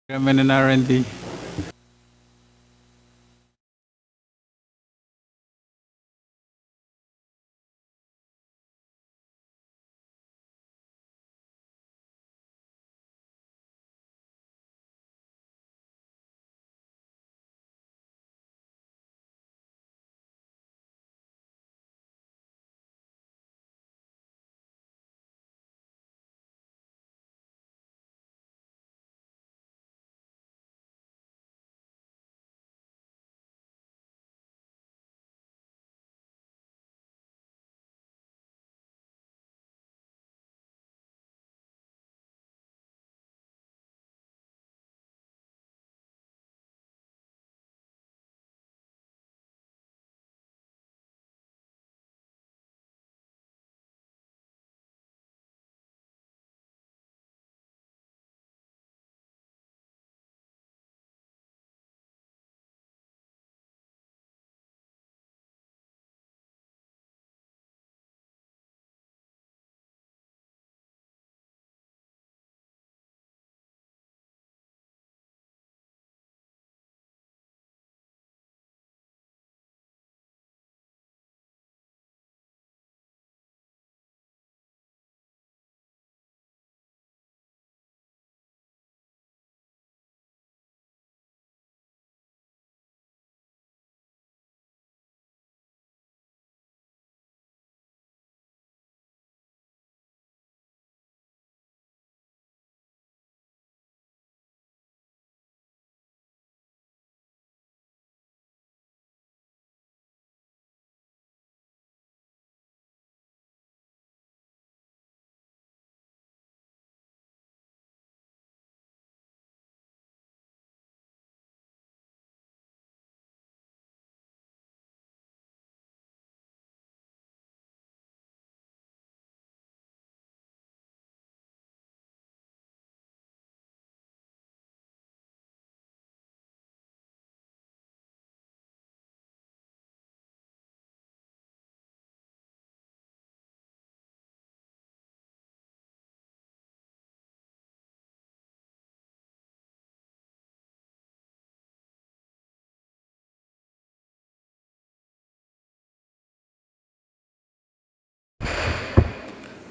Chairman and R&D.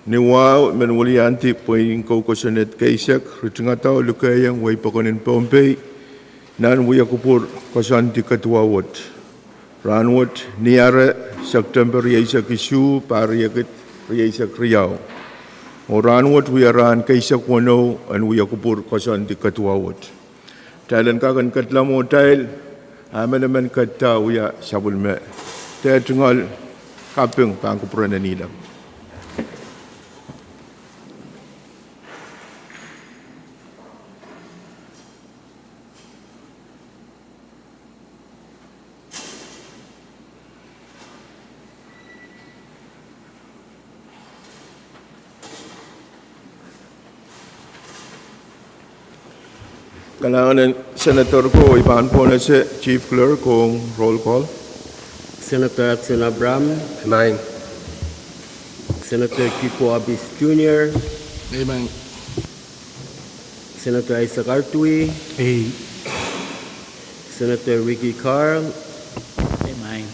Niwa menwali anti Pwuhng ko kosonet kaisak ritngata lukayang way pakonin Pohnpei nan wiya kupur kosanti katwawat Rahnwet niara September yaisak isu Pahrek yaisak riau o Rahnwet wiya ran kaisak wano an wiya kupur kosanti katwawat talan kakan katlamo tail amanaman katta wiya sabulme ta tungal kapeng pangkupuran nilam. Kailangan Senator ko ipan po na si Chief Clerk kung roll call. Senator Absen Abram. Amen. Senator Kiko Abis Jr. Amen. Senator Isaac Artui. Aye. Senator Ricky Carl. Amen.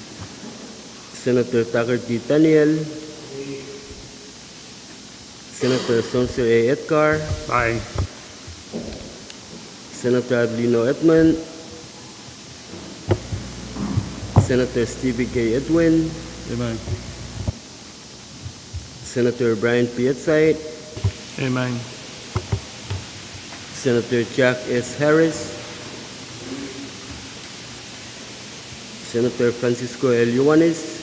Senator Tucker D. Daniel. Senator Sonso A. Edgar. Aye. Senator Adelino Edmund. Senator Stevie K. Edwin. Amen. Senator Brian Pietzait. Amen. Senator Jack S. Harris. Senator Francisco L. Yuanes.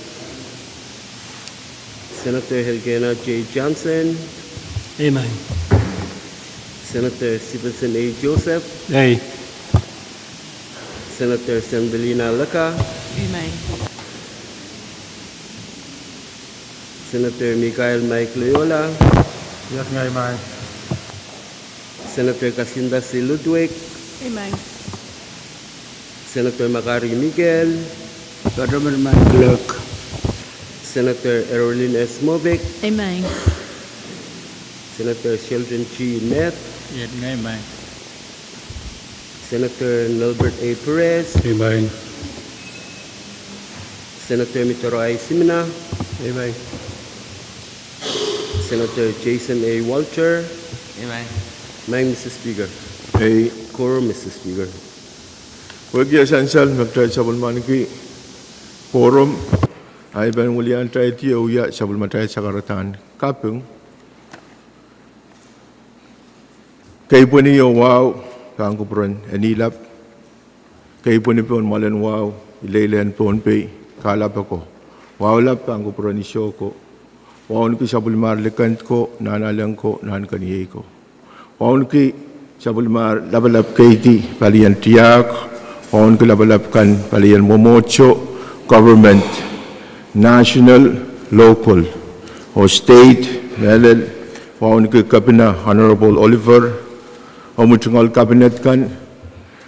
Senator Helgena J. Johnson. Amen. Senator Stevenson A. Joseph. Aye. Senator Semdelina Laka. Amen. Senator Mikael Mike Loyola. Yes, amen. Senator Casinda C. Ludwig. Amen. Senator Macari Miguel. Government Clerk. Senator Erwin S. Movic. Amen. Senator Sheldon G. Net. Yes, amen. Senator Nilbert A. Perez, Amen. Senator Mitoray Simina, Amen. Senator Jason A. Walcher, Amen. Mr. Speaker. Ay, Quorum, Mr. Speaker. wagi esensial magtay sabul maniki quorum ay ban mulian tay ti uya sabul matay sakaratan kapung kay puni yo wow kangko pron Enginkehlap kay puni pon malen wow Ngilen Pohnpei kalap ako wow lap kangko pron isyoko wow ki sabul marlekan ko nanalang ko nan kaniyay ko wow ki sabul mar labalap kay ti palian tiyak on kelabalapkan palian momocho government national local or state melel on ke kabina honorable Oliver omutungal cabinet kan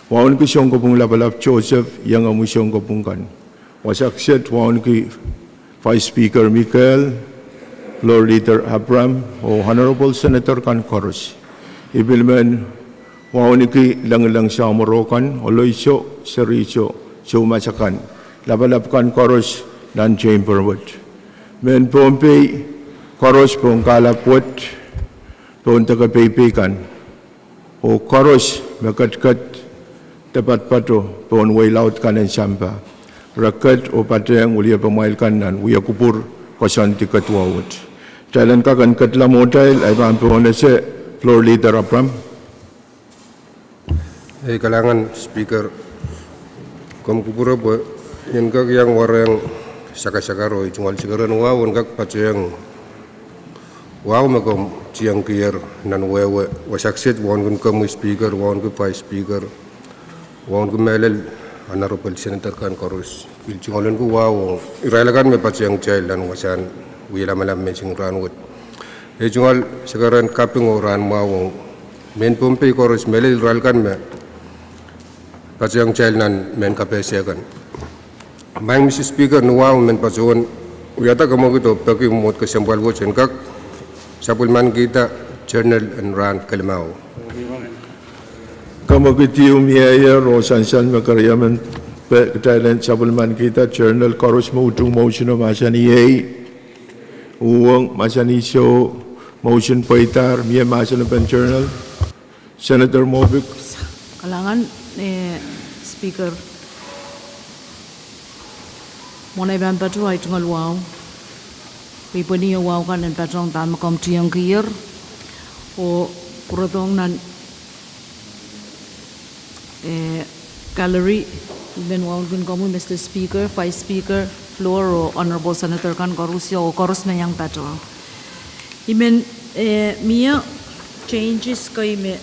on ke siong kopung labalap Joseph yang amu siong kopung kan wasakset on ke vice speaker Michael floor leader Abraham o honorable senator kan chorus ibilmen wauniki lang sa morokan oloiso seriso sumasakan labalapkan koros dan chamberwood men Pohnpei koros pong kalapwat pong tagapaypikan o koros makatkat tepat pato pong wailaut kanan sampa rakat o patayang ulia pamail kanan uya kupur kasanti katwawat jalan kakan katlamotail ay pampone se floor leader Abraham. Kalangan speaker kom kupura bo yan kag yang warang sakasakaro icungal sigaran wawon kag paceng waw makom ciang kier nan wewe wasakset won kun kam speaker won ku vice speaker won ku melel honorable senator kan korus icungalon ku waw iralakan me paceng jail dan wasan wila malam mensing Rahnwet icungal sigaran kaping oran mawong men Pohnpei korus melel iralakan me Pacang child nan men kapesiakan. Bang Mr. Speaker nuwang men pacon uyata kamo gito pagi umot ke sambal bochen kak sapulman kita journal and ran kalimao. Kamo kiti umiaya rosansan makaryaman Thailand sapulman kita journal korus mautung motion of masani Pwuhng masani show motion paitar miya masan pen journal Senator Movic Kalangan speaker monai ban patu ai tungal wow people ni wow kan dan patong tam kom tiang kier o kurotong nan gallery ben wow kun komu Mr. Speaker vice speaker floor o honorable senator kan korusio korus na yang patu imen mia changes kai me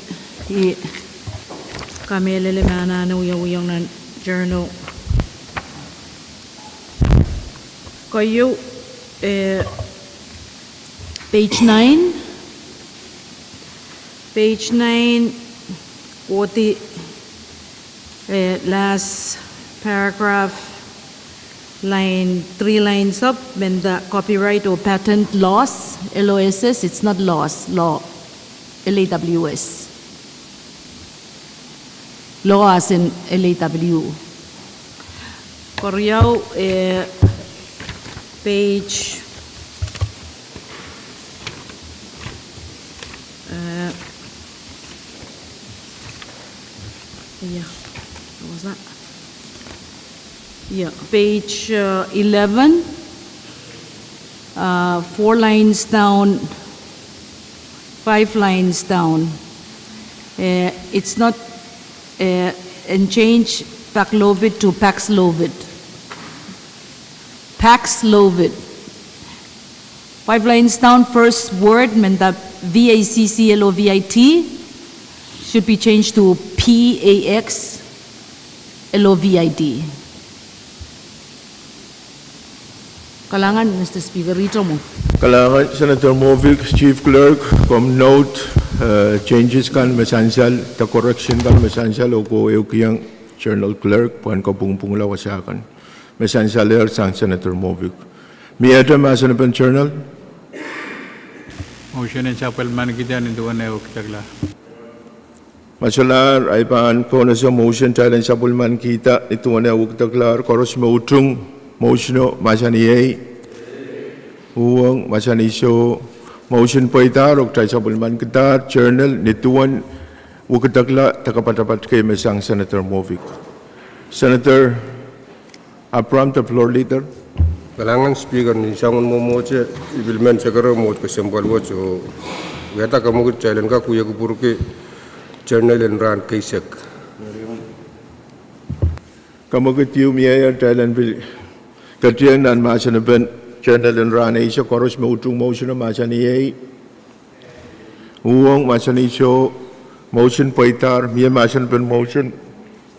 kamelele mana na uyang nan journal kayo page 9 oti last paragraph line 3 lines up when the copyright or patent loss LOSS it's not loss law LAWS law as in LAW. Koreao page what was that? Page 11, 4 lines down, 5 lines down. It's not and change Paxlovid to Paxlovid. Paxlovid. 5 lines down, first word meant that VACCLOVIT should be changed to PAXLOVID. Kalangan, Mr. Speaker, rito mo. Kalangan Senator Movic, Chief Clerk, come note changes kan mesansal, the correction kan mesansal o ko eukiyang Journal Clerk, puan ko pungpung lawasakan. Mesansal sang Senator Movic. Miyata masan pen journal? Motion and chapel man kita ninduan na ukitagla. Masalah ay paan po na sa motion challenge sa bulman kita ito na wag taklar koros mautung motion masaniyay Pwuhng masanisyo motion po itarok tayo sa bulman kita journal nituan wag takla takapatapat kay mesang Senator Movic. Senator Abram, the floor leader. Kalangan speaker ni sangun momoche ibilmen segera mot kesempal wocho gata kamu challenge ka kuya kupuruke journal and ran kaisek kamu ketiu miaya Thailand bil ketian dan macam ben journal and ran Asia koros mautung motion macam ni Pwuhng macam ni show motion poitar miaya macam ben motion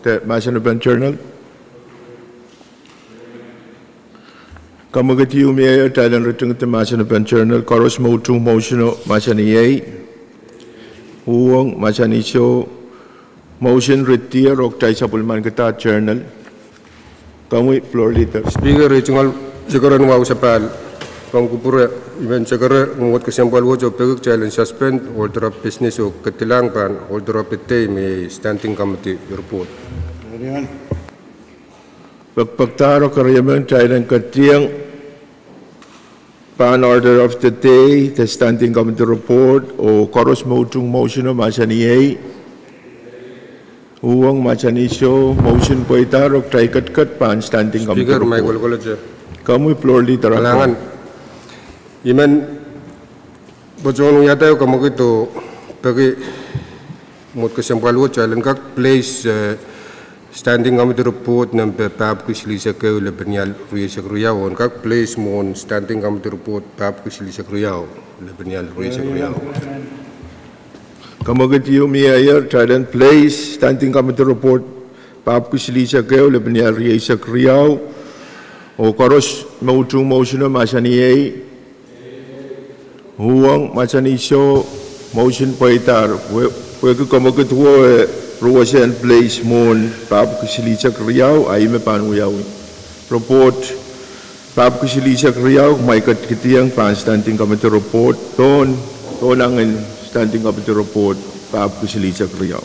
te macam ben journal kamu ketiu miaya Thailand retung te macam ben journal koros mautung motion macam ni Pwuhng macam ni show motion retire ok tayo sa bulman kita journal. Kamu floor leader. speaker regional segera nuau sapal kamu kupura event segera mot kesempal wocho peguk challenge suspend order of business o ketilang pan order of pete me standing committee report Pagpaktaro karyaman Thailand katiang pan order of the day, the standing committee report o koros mautung motion o masaniyay. Pwuhng masanisyo motion po itarok try kat pan standing committee speaker may report. gol je Kamu floor leader ako. kalangan iman bocong yata yo kamu gitu pagi mot kesempal wocho challenge ka place standing committee report number pap kusilisa ke le bernial ruya sekruyaw on kak place mon standing committee report pap kusilisa sekruyaw le bernial ruya sekruyaw Kamu ketiu miaya Thailand place standing committee report pap kusilisa keo lebenya riesa kriau o koros mautung motion masaniyay Pwuhng masanisyo motion poitar we kamu ketua Ruwasan place mon pap kusilisa kriau ay me panuyaw report pap kusilisa kriau may katiang pan standing committee report ton angin standing committee report pap kusilisa kriau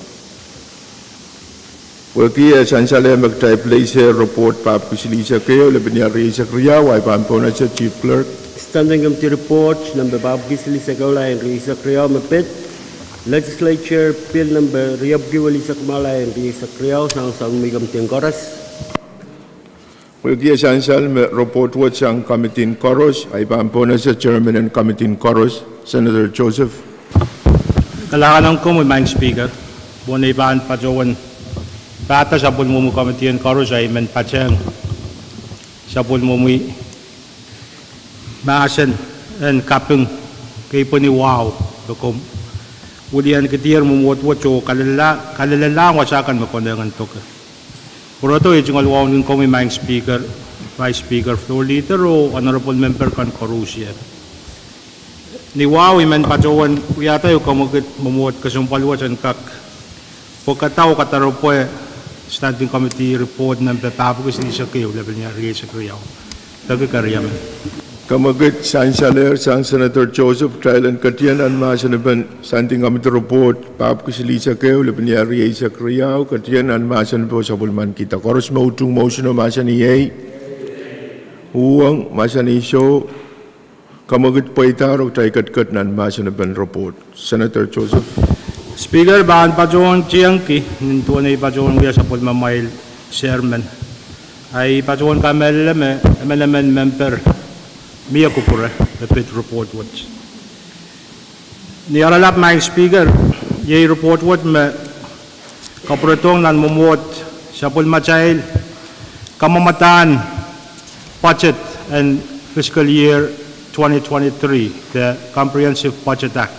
Waki sansale magtay place report pap kusilisa kriau lebenya riesa kriau ay pampona sa chief clerk. Standing committee report number Bob Gisli Segola and Risa Kriyaw Mapit. Legislature Bill number Riyab Giwali Sakmala and Risa Kriyaw sang Migam Tiangkoras. Waki sansal report wat sang committee in Koros ay pampona sa chairman and committee in Koros, Senator Joseph. Kalangan ko may speaker. Bunay baan pa jowan. Pata sa bulmumu committee and Koros ay men pacheng. Sa bulmumi maasen and kapung kay po ni wow. Dokom. Ulian ketir membuat waco kalala wasakan makondangan toke. Puro to yung alwaw ng kami maing speaker, vice speaker, floor leader o honorable member kan korusya. Ni wow iman pacawan kuyata yung kamugit memuat kesumpaluan kak. Pagkatao kataro po standing committee report ng petapo kasi sa kayo level niya rin sa kayo. Tagakaryaman. Kamagit sansaler sang Senator Joseph Thailand katian an masanaban standing committee report pap kusilisa keo lebenya riesa kriau katian an masan po sa bulman kita koros mautung motion masaniyay Pwuhng masanisyo kamagit poitaro tay katkat nan masanaban report Senator Joseph. Speaker bahan pa joon Chiangki nintuan ay pa joon kaya sa pulmamail chairman ay pa joon kamel member Mia kupura report report watch. Ni aralap maing speaker ye report watch me kapretong nan mumuot sa pulmachail kamamatan budget and fiscal year 2023 the Comprehensive Budget Act.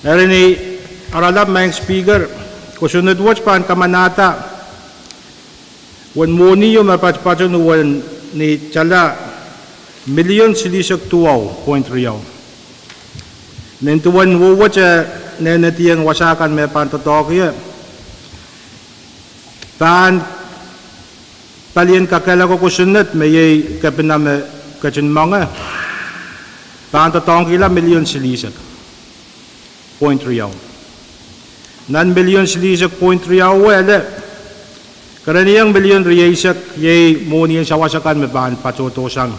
Erini aralap maing speaker kusunod watch pan kamanata wan mo niyo mapatpatun wan ni chala million silisag tuwaw point riyaw. Nentuan wuwat sa nenetiyang wasakan may pantotokya. Taan palian kakala ko kusunat may kapiname kachin mga. Pantotokya million silisag point riyaw. nan million silisak point riyaw ele karaniyang million riyasak ye muni sawasakan me ban patotosang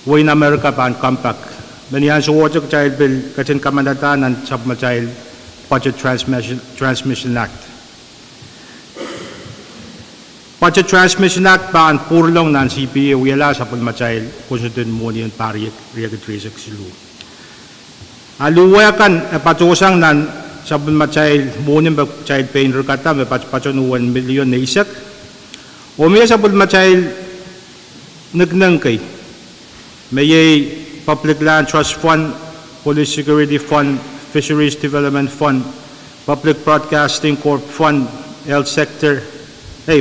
way na America ban compact maniyan sa water child bill katin kamanatanan sa child budget transmission act budget transmission act ban purlong nan CPA wala sa pulmachild kusutin muni ang Pahrek riyagatrisek silu aluwakan patosang nan sabun child munim ba child pain kata me patson 1 million na isak o may sabun child nagnang kay may public land trust fund, police security fund, fisheries development fund, public broadcasting corp fund, health sector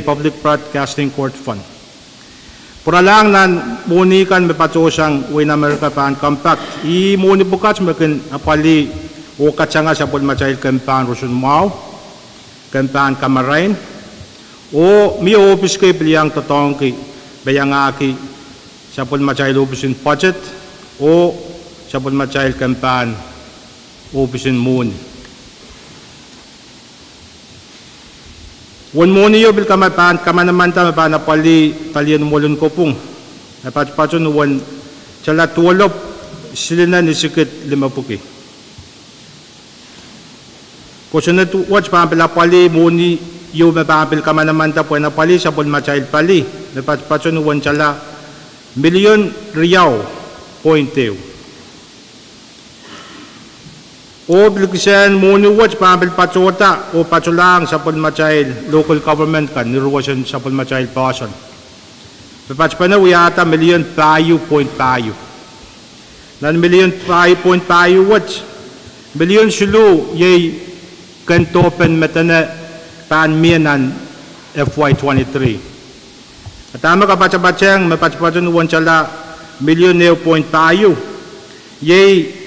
public broadcasting court fund pura lang nan munikan me patosang way na America pan compact I muni bukas makin apali o katsanga sa pun machail kampan rusun mau kampan kamarain o mi office kay piliyang totong ki bayangaki sa pun machail opisin budget o sa pun machail kampan opisin muni Wan mo niyo bil kamapan kamanamanta mapana pali talian molon ko pung napatpatson wan chala tuolop silina ni sikit 5 puki kusuna tu watch pampila pali muni yo mapampil kamanamanta po na pali sa pun machail pali napatpatson wan chala million riyaw point o bilisan muni watch pampil patsota o patsulang sa pulmachail local government kan niruwasan sa pulmachail pason papatspana wiyata million payu point payu nan million payu point payu watch million sulu yay kantopen metana pan mianan FY23 atama ka patsabatsang mapatspatan wanchala million point payu yay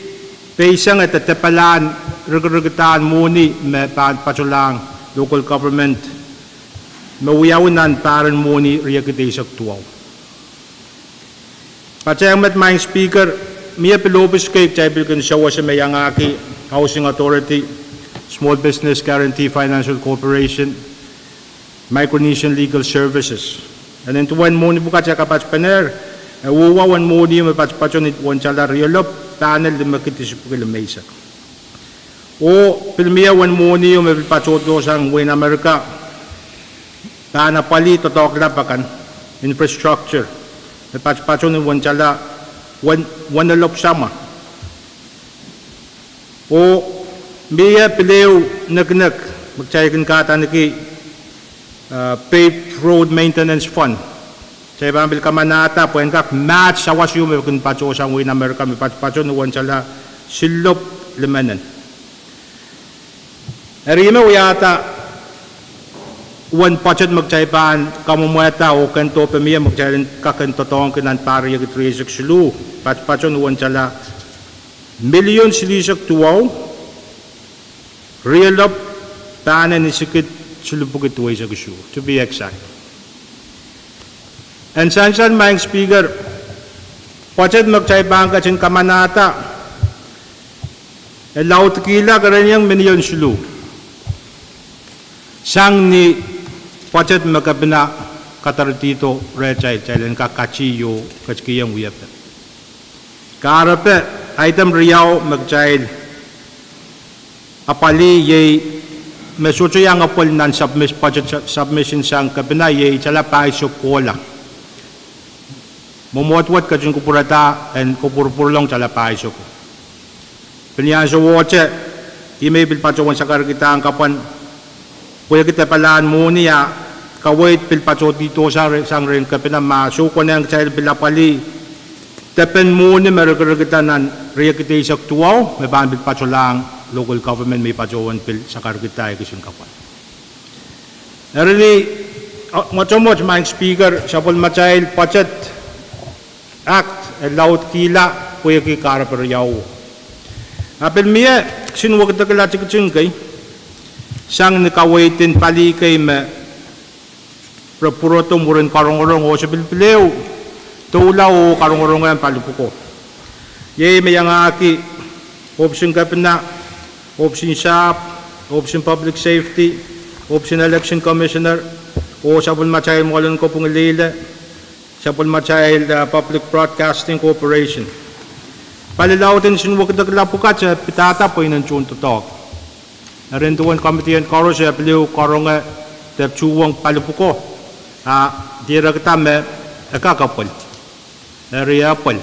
Paisang at tepalan regretan muni me patsulang local government mawiyawinan paran muni riyakitisak tuwaw. Patsayang met maing speaker miya pilopis kay chaybilkan siya sa mayangaki Housing Authority, Small Business Guarantee Financial Corporation, Micronesian Legal Services. And then tuwan muni bukat siya kapatspaner uwawan muni mapatspatson itwan chala riyalop panel di makitisip ko lamesa. O pilmiyawan muni yung mapipatsoto sang way na Amerika na pali totok lapakan infrastructure mapatspatson yung wanchala wanalop sama. O miya pilew nagnak magchayakin kata niki paved road maintenance fund sa ibambil kamanata po engkak match sa wasyo may kun patso sang way na Amerika may patso nuwan sala silop limanan erima uyata wan patso magchaypan kamumueta o kanto pamiya magchayin kakantotong kinan Pahrek itrisik silu patso nuwan sala million silisak tuwaw real up tanan isikit silupukit way sa gusto to be exact. And sansan maing speaker, pachet magchaypang kachin kamanata, laut kila karanyang million sulu. Sang ni pachet magkabina katartito rechay, chaylan kakachiyo kachkiyang uyapet. Karape, item riyaw magchayl, apali yay, mesucho yang apol nan submission sang kabina yay, chala pa iso kola. Momotwat ka dyan kupurata and kupurpurlong sa lapaiso ko. Pinyan sa watche, email pilpatsowan sa karagita ang kapan, kuya kita palaan mo niya, kawait pilpatso dito sa sang rin ka pinamasuko na ang child pilapali, tepen mo ni maragaragitan ng riyakita isak tuwaw, may baan pilpatso lang, local government may patsowan pil sa karagita ay kasing kapan. Really, much maing speaker, sa pulmachail, pachet, act laut kila kuya ki karapar yaw apel miya sinuwag da kala chikching kay sang nikawaitin pali kay me propuroto muren karong-karong o sa pilpilew tulaw karong-karong yan palipuko ye mayang aki option ka na option SAP, option Public Safety, option Election Commissioner, o siya pun matayil mo kalun ko pong ilila, siya pun matayil Public Broadcasting Corporation. Palilautin sinuwag daglapukat sa pitata po yun ang tiyong tutok. Narinduan Committee and Koro siya piliw Kairong Pwuhng palupuko. Dira kita me kakapal. Nariapal.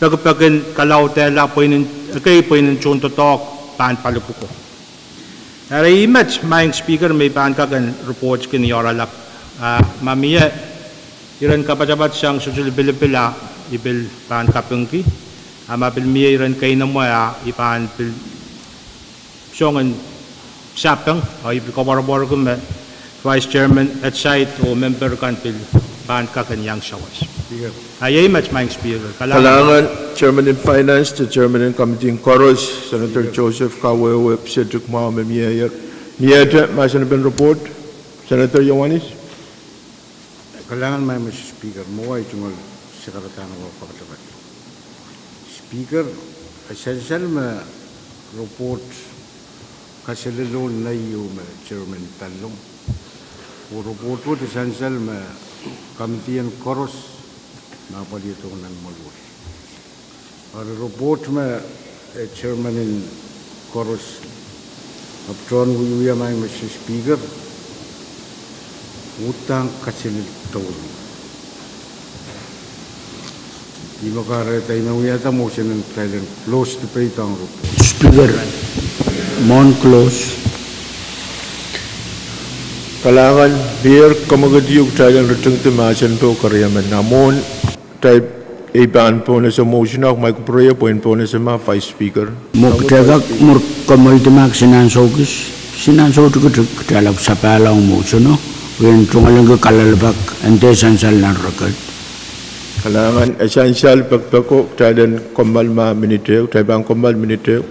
Pagpagin kalaw tela po yun kay po yun ang tiyong tutok paan palupuko. Nari image maing speaker may paan kagan reports kiniyaralap. Mamiya iran kapajabat siyang social bilipila ibil paan kapungki. Mapil miya iran kay na mo ipaan pil siyongan sapang o ibil kabarabara ko me Vice Chairman at site o member kan pil paan kakanyang shawas. Ayay match maing speaker. Kalangan, Chairman in Finance, the Chairman in Committee in Chorus, Senator Joseph Kawewe, Cedric Mohammed Miyayer. Miyayer, masan na report? Senator Yawanis? Kailangan may Mr. Speaker, maway tungal sekretary ng pagkatapat. Speaker, essential ma report kasi lalo na yung Chairman Talong. O report po essential ma Committee and Chorus napalito ng malus. Ang report ma Chairman in Chorus Uptron Wiya may Mr. Speaker utang kasi nito. Di makareta inawiyata motion and silent close to pay tang report. Speaker, mon close. Kalangan, biar kamagadiog tayo ng return to masan po kariyaman namon type ibaan po na sa motion ako may kuproya po yun po na sa mga Vice Speaker. Muktegak mur kamaltimak sinansogis. Sinansogis talab sa palang motion, no? When tungalang kalalabak, ante sansal na record. Kalangan, essential pagpako tayo ng komal ma miniteo, tayo bang komal miniteo.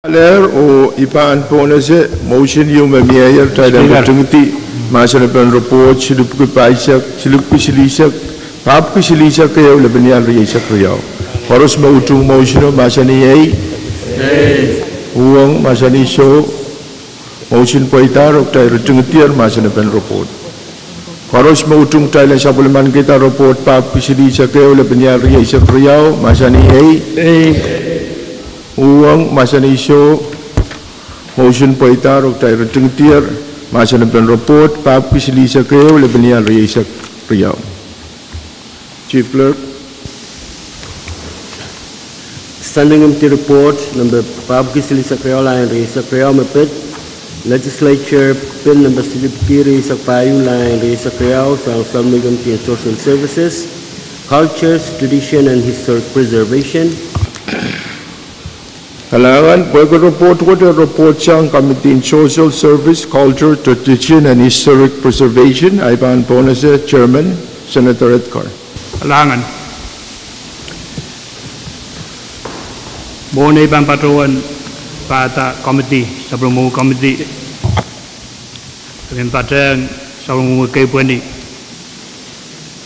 Ler o ipaan po na si motion yung mayor tayo ng tungti masa na pen report silup ko paisak silup ko silisak pap ko silisak kayo laban yan riyasak kayo harus mautung motion masa ni ay Pwuhng masa ni show motion po itarok tayo tungtiar masa na pen report harus mautung tayo sa bulaman kita report pap ko silisak kayo laban yan riyasak kayo masa ni ay Pwuhng masa ni show motion po itarok tayo tungtiar masa na pen report pap kisilisa kayo labanian riyasak riyaw. Chief Clerk. Standing committee report number Pab Kisilisa Kriyola and Risa Kriyaw Mapit. Legislature Bill number Silipki Risa Pwuhng line Risa Kriyaw sa Souwi Committee on Social Services, Cultures, Tradition and Historic Preservation. Halangan, pwede report ko the report siyang Committee on Social Service, Culture, Tradition and Historic Preservation. Ay paan po na si Chairman, Senator Edgar. Halangan. Buong na ibang patuan pata committee, sa Pwuhng committee. Dengan patang sa Pwuhng KAPWARESOU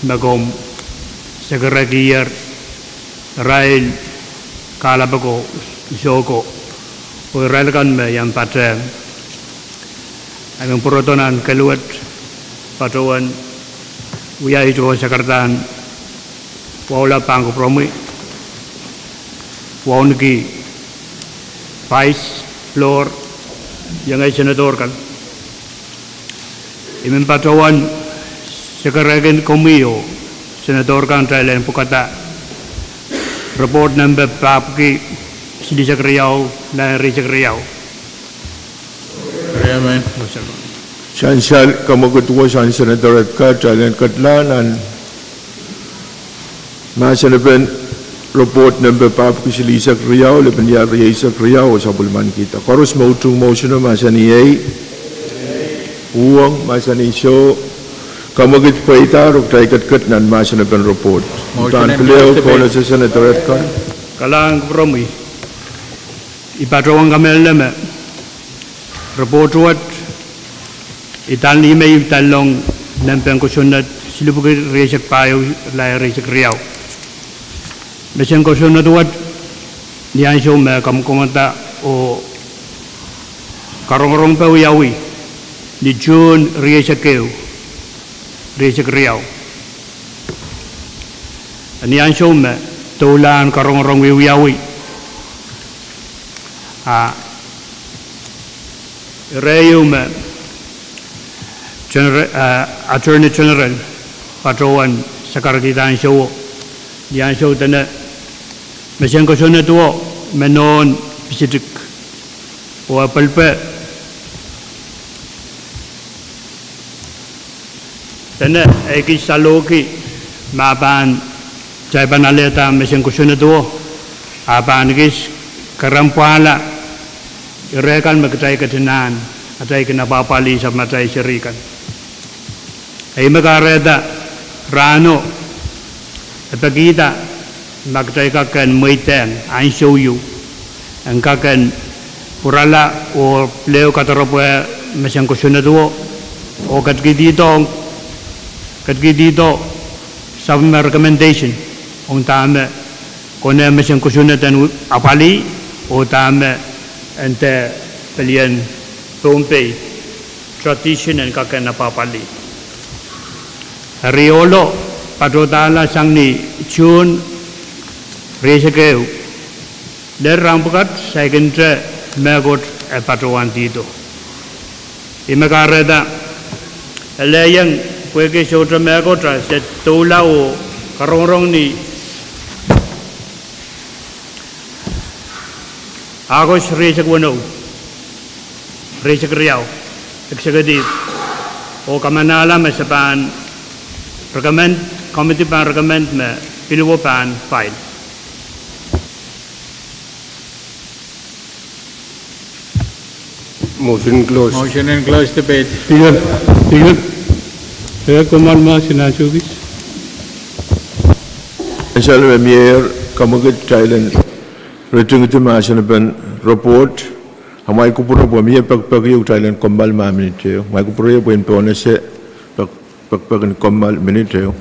bagom sekretariat Rail Kalabako Joko, uraikan me yang patang, ang perotonan keluar patuan, wiaya itu sekarang, wala pangku promi, waungi, vice floor, yang ay senador kan, imen patuan sekarang komio, senador kan Thailand pukata, report number papki. Silisa Kriyaw na Risa Kriyaw. Amen. Siya kamagutuwa siya ni Senator Edgar, Thailand Katlanan. Masa na pen report number pap kisilisa Kriyaw, labanian riyasak Kriyaw sa bulman kita. Karus mautung motion na masa ni ay Pwuhng masa ni show kamagit pa itarok tayo katnan masa na pen report. Motion and close sa Senator Edgar. Kalang promi. Ipatawang kami alam report wat itan lima italong nampang kusunat silupugay riyasak payo la riyasak riyaw. Mesang kusunat wat niyan siya may kamkumanta o karong pa uyawi ni June riyasak kayo riyasak riyaw. Niyan siya may tulan karong uyawi. Rayum Attorney General Patuan Sakarkitan Show Yan Show Tana Mesang Kosona Tuo Menon Pisitik O Palpe Tana Eki Saloki Mapan Jaipan Aleta Mesang Kosona Tuo Apan Gis Karampala Irekan magkatay katinan atay kinapapali sa matay sirikan. Ay makareda rano at pagkita magkatay kakan maiten ang show you ang kakan purala o pleo kataropo masyang kusunado o katkidito sa recommendation ang tama kung na masyang kusunatan apali o tama ante pilihan Pohnpei tradition and kakan napapali. Riolo patutala sang ni June Resakeu der rampukat second megot patuan dito. Imakareda layang kweke sotra megot sa tulao karong ni Agos Resak Wano, Resak Riyaw, Executive, o kamanala masapan, recommend, committee pan recommend me, piluwo pan file. Motion closed. Motion and close debate. Tinggal. Saya kuman sinasugis. Inshallah, Mayor, kamagit Thailand. Retung itu masa na pen report hamai kupura po mi pag yu Thailand kombal ma minute mai kupura po en pone se pag kombal minute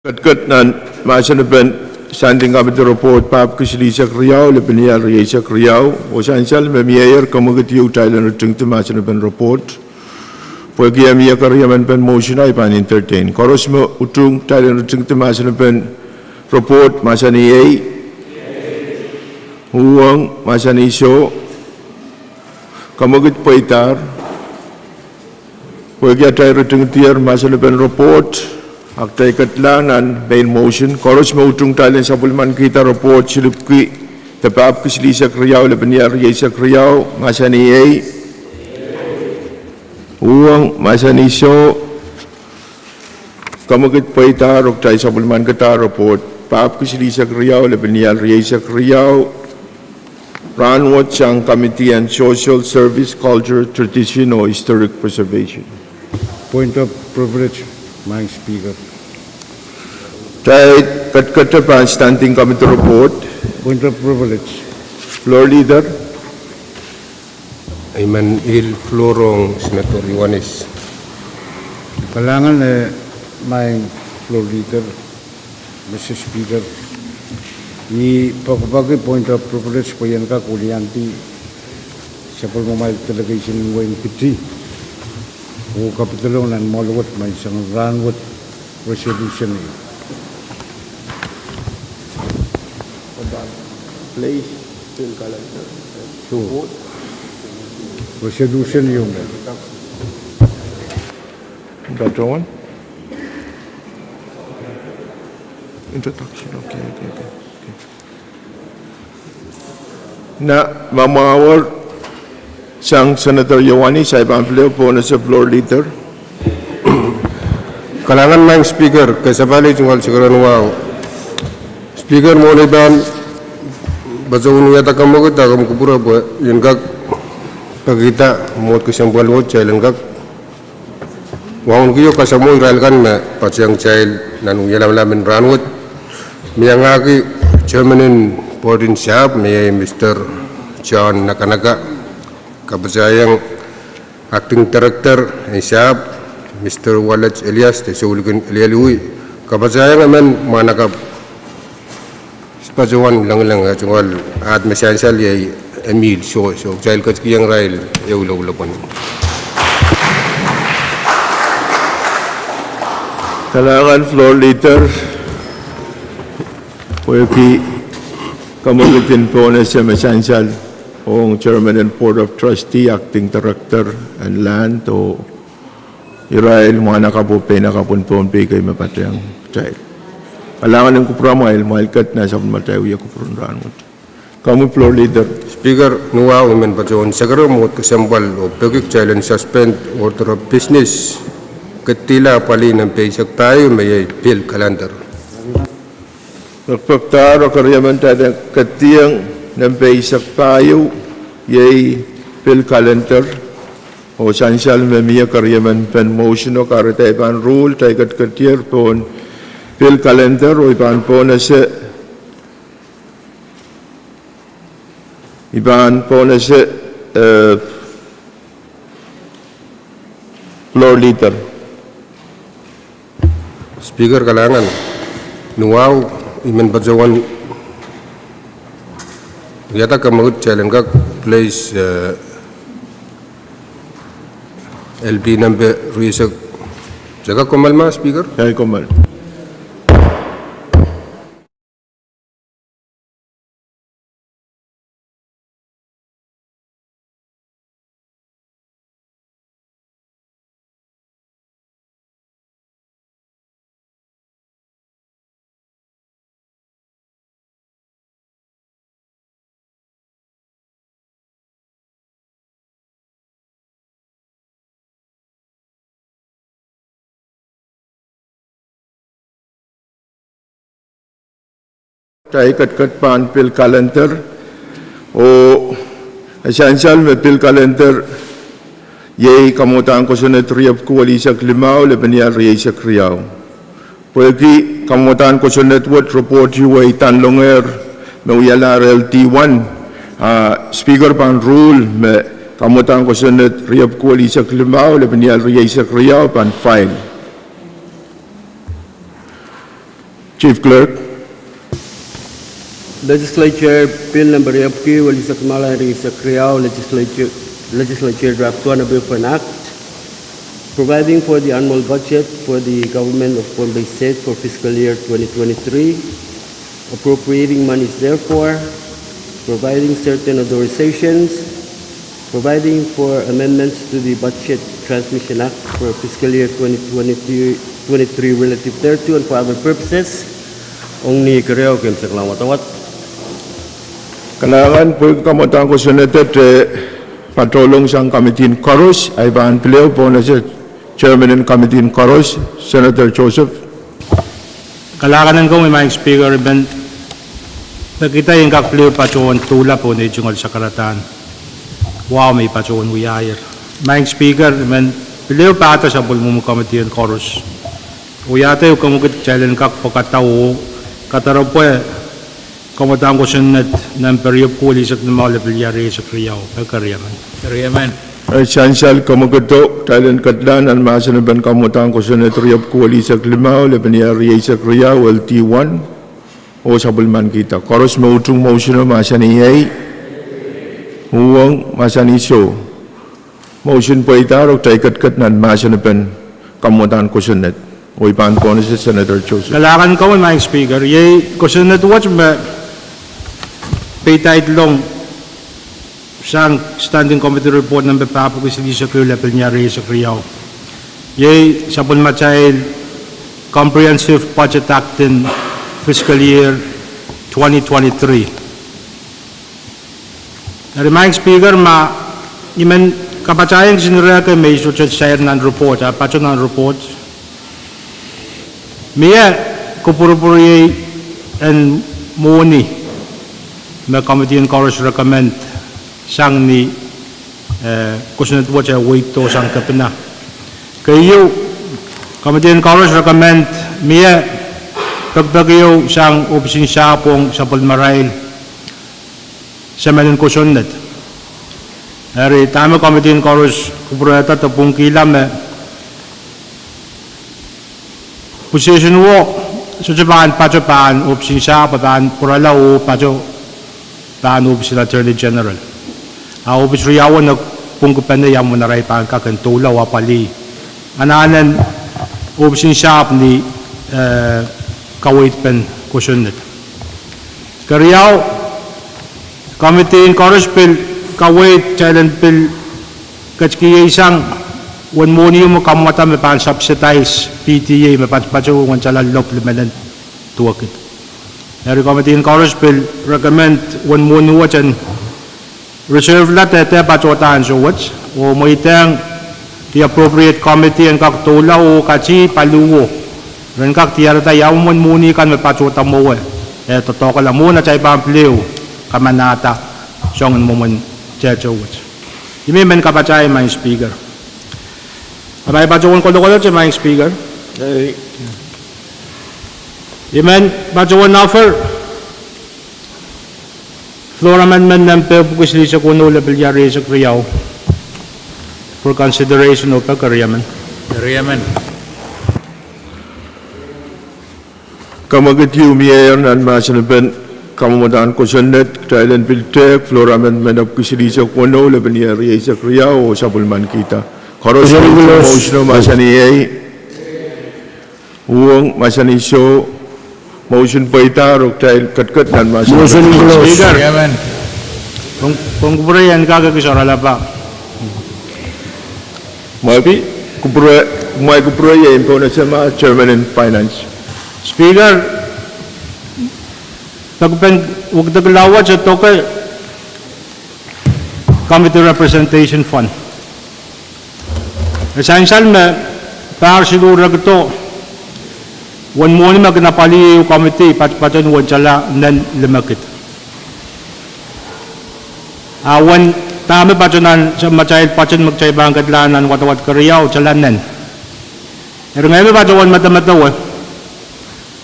Kat nan masa depan standing committee report pap kislisak riau le penial riasak riau osansal memiayer kamugitiu Thailand rutungtu masa depan report pagi amia karyaman pen motion ai pan entertain korosmo utung Thailand rutungtu masa depan report masa ni ai Pwuhng masa ni so kamugit paitar pagi Thailand rutungtiar masa depan report Aktai katlangan main motion koros mautung Thailand sabulman kita report silupki tapap kislisak riau lebaniar riasak riau masani ai Pwuhng masani so kamugit paitar oktai sabulman kita report pap kislisak riau lebaniar riasak riau Rahnwet sang Committee on Social Service, Culture, Tradition or Historic Preservation. Point of privilege, my speaker. Tay Kadkadaur standing committee report. Point of privilege. Floor leader. Iman il Pwuhng Senator Ioannis. Kailangan may floor leader, Mr. Speaker. Pagpapagi point of privilege po yan ka kulianti sa pagmamahal delegation ng WNPT. O kapitulo ng Malawat may isang Rahnwet resolution niyo. Place bill calendar. So, resolution yung That one? Introduction, okay. Na mamawar sang Senator Ioannis ay pampleo po na sa floor leader. Kalangan mang speaker kasabali tunggal siguro wow. Speaker mo na ban bazong yata kamu kita kamu kupura po yung kag pagkita mo kisang balwot challenge kag wang kiyo kasamo Israel kan na pasyang child nanu yalam lamin Rahnwet miyangaki chairman board in Sept may Mr. John Nakanaka kapasayang acting director in Sept Mr. Walaj Elias de Souwi Elialui kapasayang aman manakap sepajuan lang tunggal at mesyensal yay Emil so child kiyang rail yaulaulapan. Kailangan floor leader. Pwede kamulitin po na siya mesyensal o chairman and board of trustee, acting director and land o Israel mga nakapupay Pohnpei kay mapatay ang child. Kailangan ng kuprama ay mailkat na sa matay uya kupron Rahnwet. Kamu floor leader. Speaker nuwa umen pajon sagaro mo kasambal o pagik challenge suspend order of business ketila pali ng paysak tayo may bill calendar. Nagpaktaro karyaman tayo katiyang ng paysak tayo yay bill calendar o sansal mamiya karyaman pen motion o karitay pan rule tayo katiyar pon bill calendar o ipan po na sa floor leader. Speaker kalangan nuwaw imen bajawan yata kamagut challenge kag place LB number ruisak jaga komal ma speaker Ay komal. Tayo katpan bill calendar o essential may bill calendar yay kamutaan ko sa netriyap ko wali sa klimaw lebaniyal riyay sa kriyaw. Pwede kamutaan ko sa network report yuway tanlonger may uyala RLT1 speaker pan rule may kamutaan ko sa netriyap ko wali sa klimaw lebaniyal riyay sa kriyaw pan file. Chief Clerk. Legislature Bill number FQ Walisak Malay Risa Kriyaw Legislature Draft 1 Bill for an Act providing for the annual budget for the government of Pohnpei State for fiscal year 2023, appropriating monies therefore, providing certain authorizations, providing for amendments to the Budget Transmission Act for fiscal year 2023 relative thereto and for other purposes. Ong ni Kriyaw kim sa kalamawat. Kailangan po kamutan ko Senator patulong sa Committee in Chorus ay bahan pileo po na si Chairman ng Committee in Chorus, Senator Joseph. Kailangan ko may mga speaker event nakita yung kakpileo pacuan tula po na itong sa karatan. Wow, may pacuan uyayar. Mga speaker event pileo pa ata sa Pwuhng Committee in Chorus. Uyate ukamukit challenge kak pakatao katarapoy kamatang ko sunat ng periop kuli sa mga lebilyari sa kriyaw pagkaryaman. Karyaman. Esensial kamaguto, Thailand Katlan, and Masanaban Kamutang Kosanet Riop Kuali sa Klimao, Lebania sa Kriyaw, LT1, o Sabulman kita. Koros mautung motion Masaniyay, Pwuhng, Masaniso. Motion po itarok, Taikatkat nan Masanaban Kamutang Kosanet. O ipan po na si Senator Joseph. Kalakan ko my speaker, yay Kosanet watch ba paytite long sang standing committee report ng Papakisili sa level niya sa Kriyaw. Yay sabon machail comprehensive budget act in fiscal year 2023. Remind speaker ma iman kapachayang sinura kay may suchet share ng report pacho ng report. Miya kupurupuri and money na committee and chorus recommend sang ni kusunod watch wait to sang kapina kayo committee and chorus recommend miya pagpagayo sang opisin siya pong sa Pulmarail sa menon kusunod ari tama committee and chorus kuprata to Enginkehlap position wo sujaban pajapan opisin siya papan puralaw pajo pan opisin attorney general Office riyawan na pungkupan na yaman na ray pangkakan tulaw apali. Ananan opisin shop ni kawait pen kusunod. Kariyaw committee in chorus bill kawait challenge bill kachkiya isang wan mo niyo mo kamata mapan subsidize PTA mapan pacho wan chalalok limanan tuwakit. Every committee in chorus bill recommend wan mo niyo wajan reserve lot ete pachotaan so watch o mo itang the appropriate committee and kak tula o kachi paluwo ren kak tiara ta yawon muni kan mapachota mo eto to ko lang muna chay pampleo kamanata songon mo mon checho watch imi men kapachay my speaker abay pachon ko lo chay my speaker imen pachon offer floor amendment ng Papakisili sa lebilyari sa Kriyaw for consideration of pagkaryaman. Karyaman. Kamagitiw miyayon ang Masanaban Kamutang Kosanet, Thailand Biltek, floor amendment of Kisili sa lebilyari sa Kriyaw o Sabulman kita. Koros motion Masaniyay, Pwuhng, Masaniso, motion po itarok dahil katkat nan Motion close. Speaker. Kung kupurayan kakakisara pa. may kupura yan po na sa mga Chairman and Finance. Speaker, huwag taglawat sa toka Committee Representation Fund. Essential na para siguro ito wan mo ni magnapali yung committee patpatan wan chala nan limakit. Wan tama patanan sa macayil patan magchay bangkat lanan watawat Kriyaw chalanan. Pero ngayon patawan matamatawa.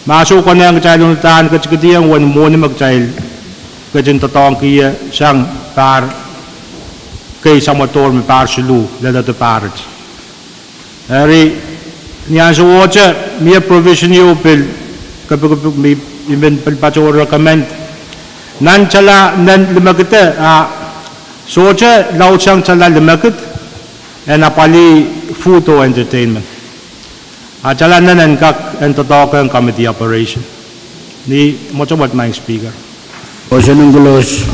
Masukan na ang chayil tahan katsikitiyang wan mo ni magcayil kajin totoong kiya siyang par kay sa motor may par silu lalato parat. Eri niyan sa water, may provision yung bill kapag may pacho recommend nan chala nan limakita socha laut sang chala limakit and apali food or entertainment chala nan kak and totokan committee operation ni mo chawat my speaker Motion ng gulos.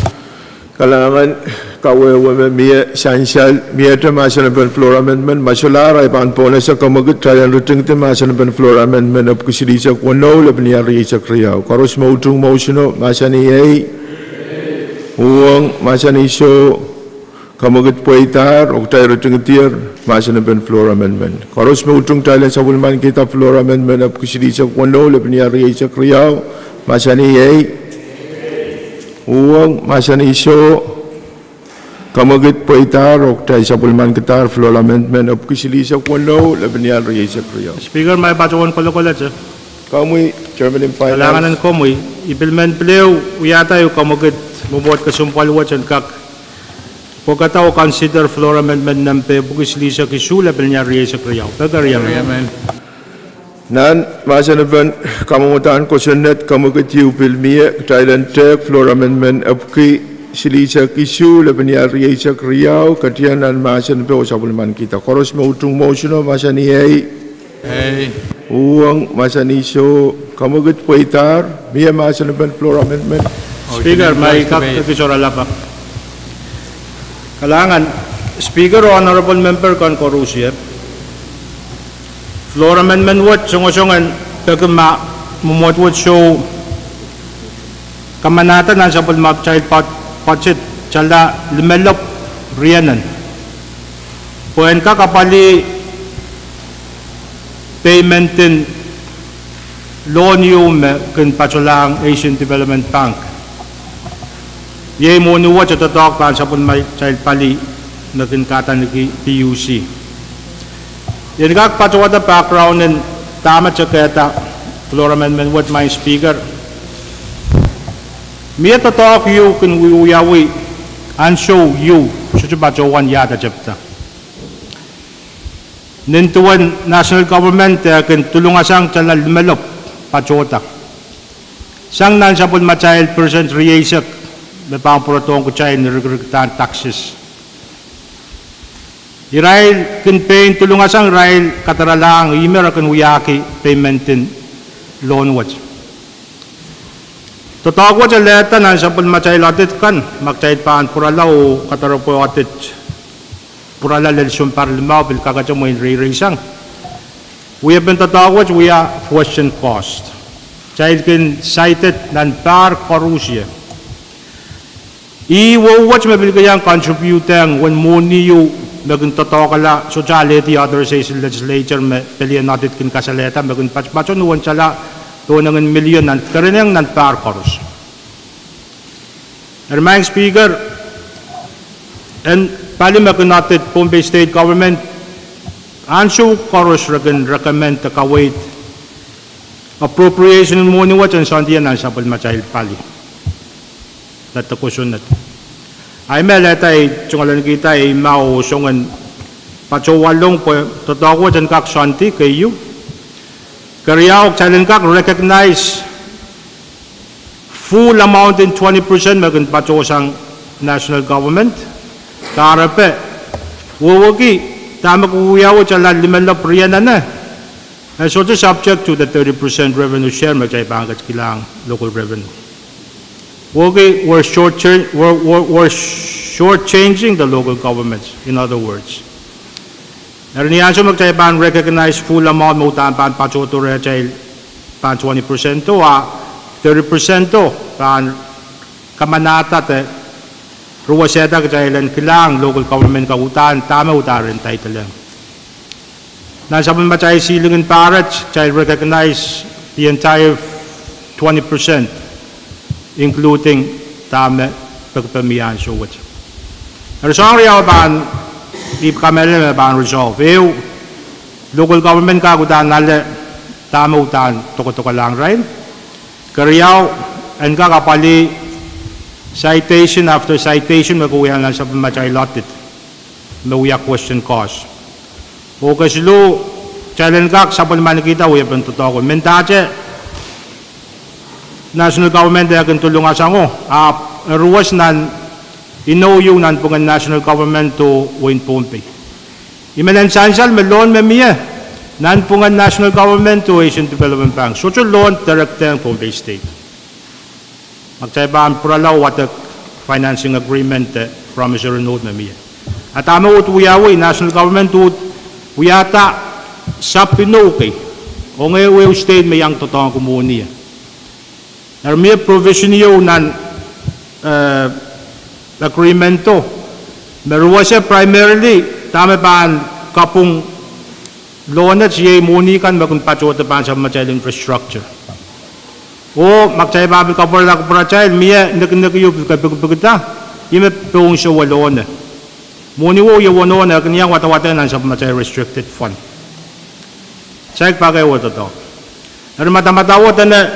Kalangan kawewe miya essential miya ta Masanaban floor amendment masulara ipan po na sa kamagut kaya ruting ta Masanaban floor amendment of Kisili sa lebilyari sa Kriyaw. Koros mautung motion Masaniyay, Pwuhng, Masaniso, kamagut po itar o tayo ruting tier Masanaban floor amendment. Koros mautung tayo sa Sabulman kita floor amendment of Kisili sa lebilyari sa Kriyaw. Masaniyay, Pwuhng, Masaniso, Kamagit po itar, o tayo sa pulman kitar, floor amendment of kisilisa kwano, labanyal reyesa kriyaw. Speaker, may bacawan ko sir. Kamoy, Chairman in Finance. Kailangan ko mo, implement pleo, uyata yung kamagit, mumuot ka sumpalwat and kak. Pagkatao, consider floor amendment ng pebukis lisa kisula, labanyal reyesa kriyaw. Tagariyan. Nan, masanaban, kamungutaan ko sa net, kamagit yung pilmiya, Thailand Tech, floor amendment of kisilisa kisu, labanyal reyesa kriyaw, katiyanan masanaban, sa pulman kita. Koros mautong motion o masaniyay. Pwuhng masaniso kamagit po itar, miya masanaban floor amendment. Speaker, may kakisora lapak. Kailangan, Speaker, Honorable Member Kankorusiev, floor amendment what, sungosongan, pagkama, mumotwot show, kamanatan na sa pulmap child budget, chala, limelop, riyanan. Puhen ka kapali, payment in loan yung kan paculang Asian Development Bank. Ye mo nuwa sa tatok pa sa pun may child pali na kinkatan ni PUC. Yan kak pacuwata background and tama sa keta floor amendment what my speaker. Miya tatok you kan wiyawi and show you such pacuwan yata chapta. Nintuan national government kan tulungan sang calal melop pachota. Sang nan sa pun child percent reyasak na pangprotong ko child nirigritan taxes. Irail kan Pein tulungan sang rail kataralang imer kan uyaki paymentin loan watch. Totoo ko sa leta nan sa pun child atit kan magchild paan puralaw katarapo atit purala lelisyon parlimaw bil kakacha mo in re-raisang. We have been tatawag, we are question cost. Child can cited nan par korusya. I-watch mabil kayang contributing when money you magun tatawag sociality others say legislature me pilihan natin kin kasaleta magun patch-patch nuwan sala doon ng milyon nan karinang nan par korus. Ermang Speaker, and Parliament natin Pohnpei State Government ansyo koros recommend to kawait appropriation money what and sandiyan ang sapal machayil pali. Data question nat. Ay meleta ay chungalan kita ay mausongan pachowalong po totoo dyan kak santi kayo. Kariyaw challenge kak recognize full amount in 20% magun pachow sang national government. Karape, wawagi, tama kuyaw sa limelop riyan na. And so it's subject to the 30% revenue share, magkaibangat kilang local revenue. Wawagi, we're shortchanging the local governments, in other words. Narinihan siya magkaibangan recognize full amount, mautaan paan pachoto rechayil, paan 20% to, 30% to, paan kamanata, Ruwaseta kajailan kilang local government kautan tama utarin title lang. Nasa pun machay silingin Pahrek, child recognize the entire 20%, including tama pagpamiyan so what. Resong riyaw ban di kamera ban resolve. Local government kautan nale tama utan toko lang right. Kariyaw and kakapali citation after citation, makuha lang sa machay lotit. Makuha question cost. O kasi lo, challenge kak, sa paliman kita, uya pang totoo ko. Mentache, national government ay akan tulungan sa ko. Ruwas nan, inoyo nan pungan national government to win Pohnpei. Imelansansal, may loan may miya. Nan pungan national government to Asian Development Bank. So, loan direct ang Pohnpei State. Magsaybaan puralaw what a financing agreement promissory note na miya. At tama uyawi, national government uyata sa pinokay. O ngayon state may ang totoong kumuni. May provision yun nan agreement to. Meron siya primarily, tama paan kapung loan at siya muni kan makung pachota paan sa material infrastructure. O magchay babi ka por child miya nagyo pagkita ime Pwuhng show alone. Muni wo you wano na kanya wata nan sa macay restricted fund. Check bagay wo to. Ano mata wo na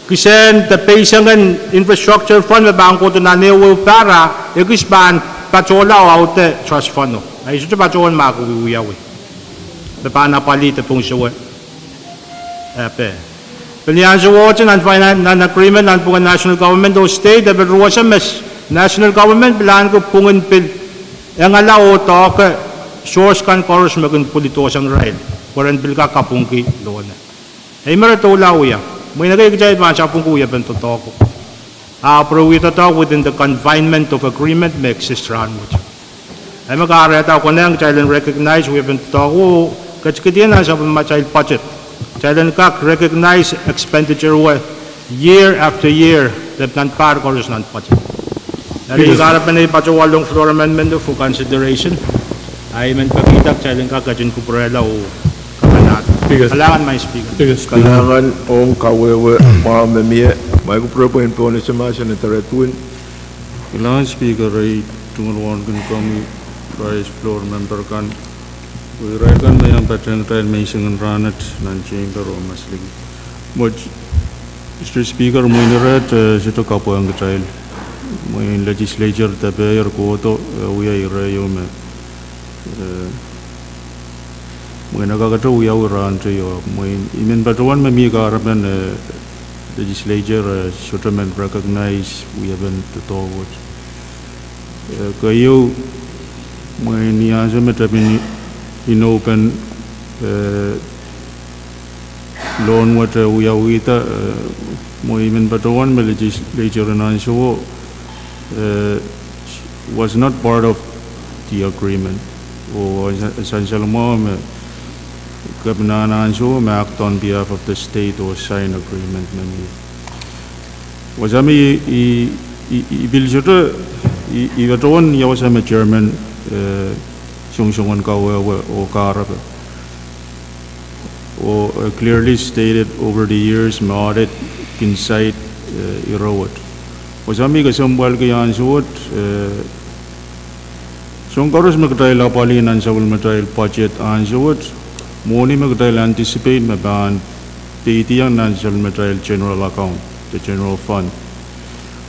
kisen the patient infrastructure fund me bangko to na newo para ekisban pachola out trust fund no. Ay suto pachon makuwiyawi. Bepana palit Pwuhng show. Ape. Pilihan sa watch and an agreement and Pwuhng national government o state the ruwasa mes national government bilan ko Pwuhng pil ang alaw to source kan chorus magun politos ang rail waran bil ka kapungki doon ay marato law ya may nagay ba sa pungkuya bento to ko pero we to talk within the confinement of agreement may exist Rahnwet ay mag-aareta ko na ang child and recognize we have been to talk kachkitiyan na sa child budget child and recognize expenditure year after year that nan par chorus nan budget. Narigarap na ipatawalong floor amendment for consideration. Ay man pakitak sa ilang kakajin kuprela o kamanat. Kailangan may speaker. Kailangan ang kawewe mga mamiya. May kupropoin po na siya na taratuin. Kailangan speaker ay tungulungan kami vice floor member kan. Wiray kan may ang patang trial may singan Rahnwet ng chamber o masling. Mr. Speaker, mo inirat sito Pwuhng trial. Mo in legislature tabi ar ko to uya irayo me. Mo nagagato uya uran tayo. Mo imen batuan me mi garapan legislature should recognize we have been to talk. Kayo mo niya sa metabi in open loan what we are with mo imen batuan me legislature nan so was not part of the agreement or essential mo kabnanan so me act on behalf of the state or sign agreement me was ami I bill joto I batuan ya was am chairman sungsungon ka o karap or clearly stated over the years me audit inside irawat Wasami kasambal kayan suot sungkaros magdayla palinan sa ulmadayl budget an suot muni magdayla anticipate maban titiyang nan sa ulmadayl general account the general fund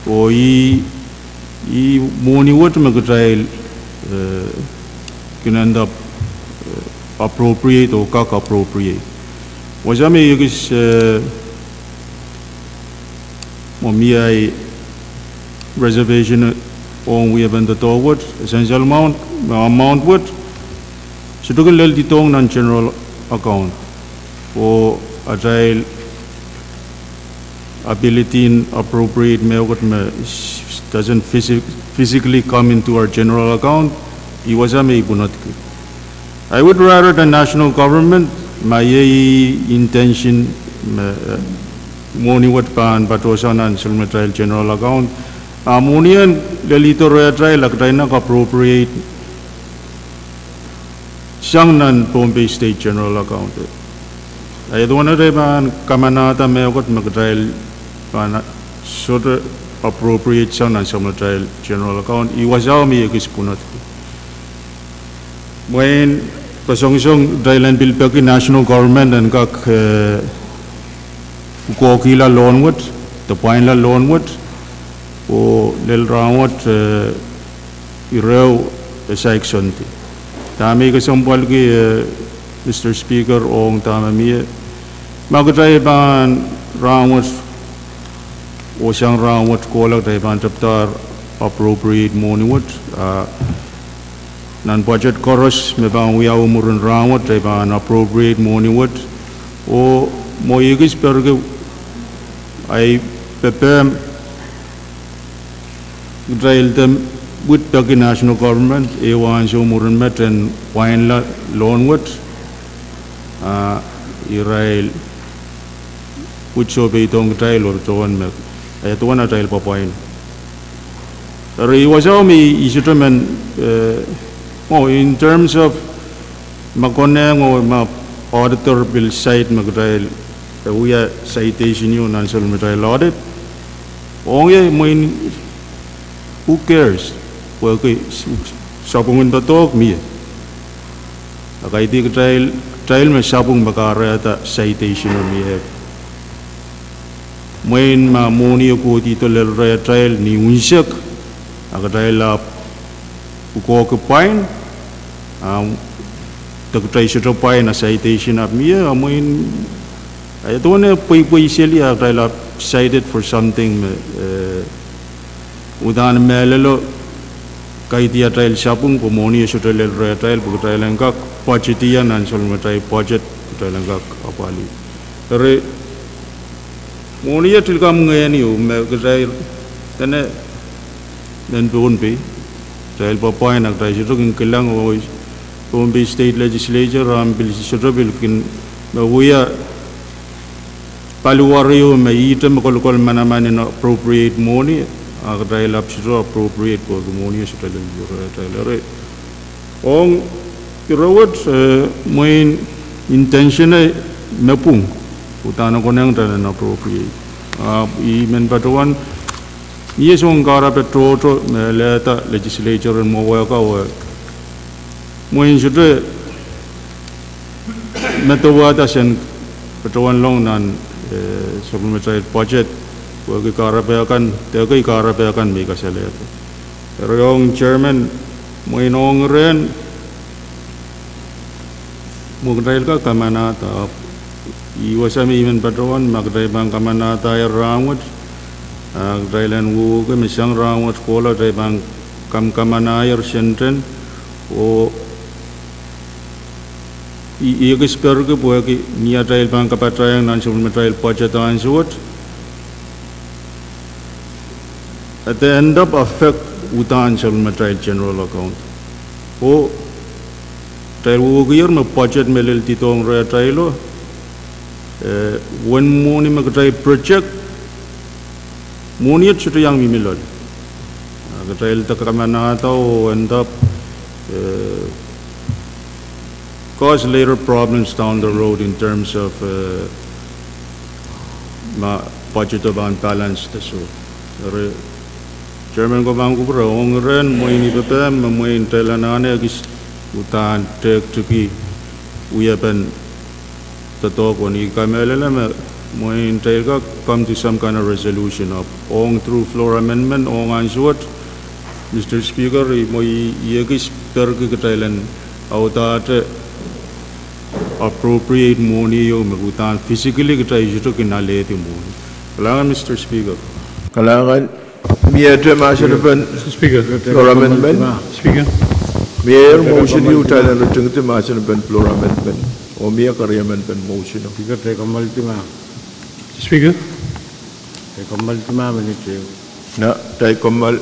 o I muni what magdayl kinanda appropriate o kaka appropriate wasami yugis momiyay reservation on we have the toward essential amount would so to lel ditong non general account or agile ability in appropriate me doesn't physically come into our general account I was a I would rather the national government my intention money what pan but was on material general account Amunian lalito roya try lakday na appropriate siyang nan Pohnpei State General Account. Ay doon na rin man kamanata may akot magdayal so appropriate siyang nan sa material general account. Iwasaw mi yakis punat. When pasong-song dahil bilpagi national government and kak Enginkehlap loan what the Pein la loan what o lel Rahnwet iraw section ti tami kasampal ki Mr. Speaker ong tamami magdray ban Rahnwet o siyang Rahnwet kolak dai ban taptar appropriate money what nan budget chorus me bang wiyaw murun Rahnwet dai ban appropriate money what o moyigis perge ay pepem Israel them with the national government ewan so murun met and Pein la loan what Israel which so be tong Israel or to one mek ay to one Israel pa Pein iwasaw mi isutaman in terms of makoneng o ma auditor bill site magdayal we citation yun nan sa Israel audit onge mo who cares? Well, sabung tatok mi. Akai di trial me sabung bakara ta citation mi have. Main ma moni ko dito lel trial ni unsak. Aga trial la ko ko Pein. The should Pein a citation of me. I don't know poi silly I cited for something udan melelo kaitia trial sapung pomoni should trial book trial and gak budgetian and solmatrai budget trial and gak apali. Re monia till come ngani me then Pohnpei trial for Pein a trial should Ngilen Pohnpei State Legislature bill should we are Paluwario may eat a colloquial manaman in appropriate money, a trial up should appropriate for the money should tell you. On the road, my intention me Pwuhng, Utana Konang and appropriate. Even but one yes on Gara Petro, letter, legislature and more work. When should Metawadas and Petro long none. Supplementary budget work karapakan teka karapakan may kasalayan. Rohng chairman mo inong ren magdahil ka kamanata iwasami iman patrawan magdahil bang kamanata ay Rahnwet magdahilan wo kami siyang Rahnwet kola dahil bang kamanayar siyenten o I-expert ke buat niat trial bang kapatayang non-supplementary budget answered. At the end up affect utan supplementary general account. O trial wugiyar me budget melil titong raya trial when money mag-try project money at siya yang mimilol. Trial takamanata o end up cause later problems down the road in terms of budget of unbalanced. So, Chairman ko bang ko Rohng ren mo ini pepem mo in telanane agis utan tek tuki uyapen tatok wani kamelele mo in telga come to some kind of resolution of Rohng through floor amendment Rohng answered. Mr. Speaker mo iagis pergi ke Thailand autate appropriate money yo magutan physically kita ito kinaleti money. Kailangan Mr. Speaker. Kailangan Mr. Master Speaker. floor amendment. Speaker. Mayor motion you tell and return to Master floor amendment or mere career amendment motion. Speaker take a multima. Speaker. Take a multima minute. Na tay komal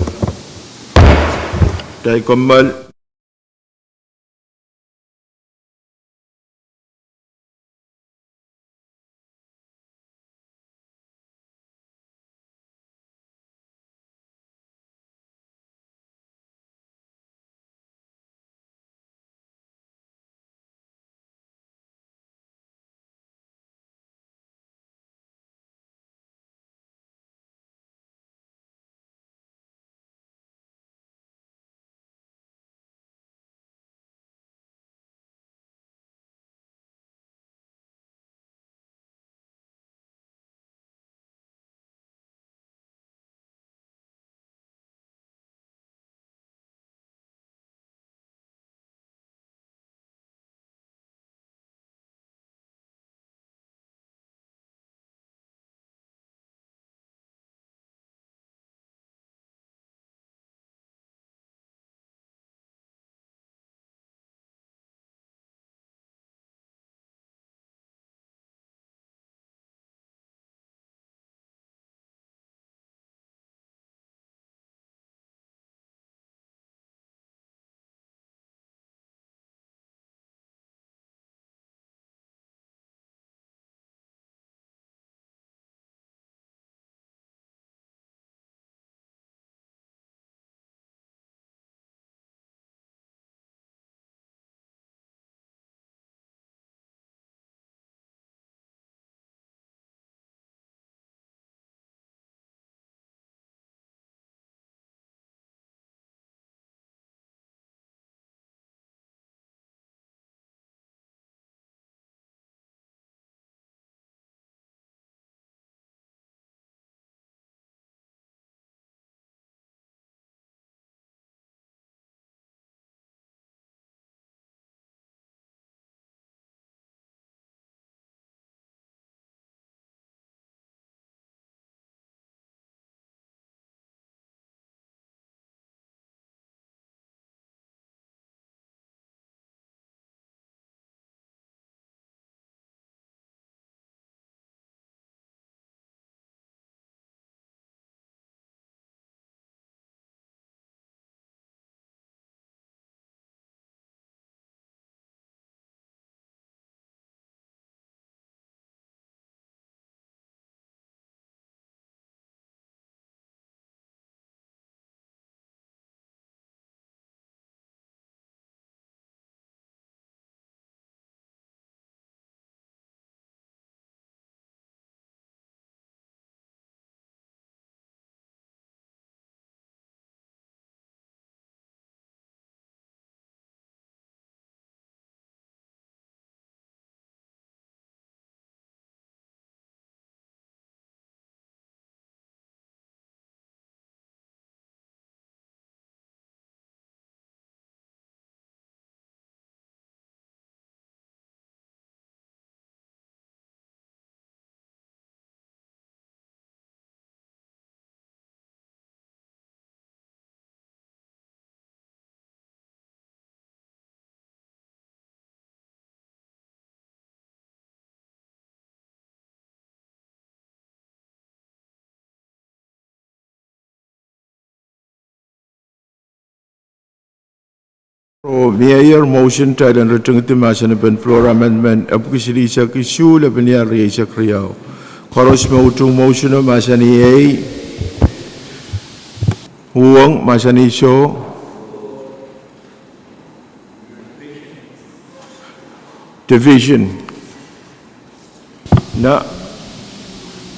Mayor motion tayo ang return iti masan pen floor amendment apukisili sa kisyu laban niya riyay sa kriyaw. Koros mautong motion o masan ni A. Pwuhng masan ni So. Division. Na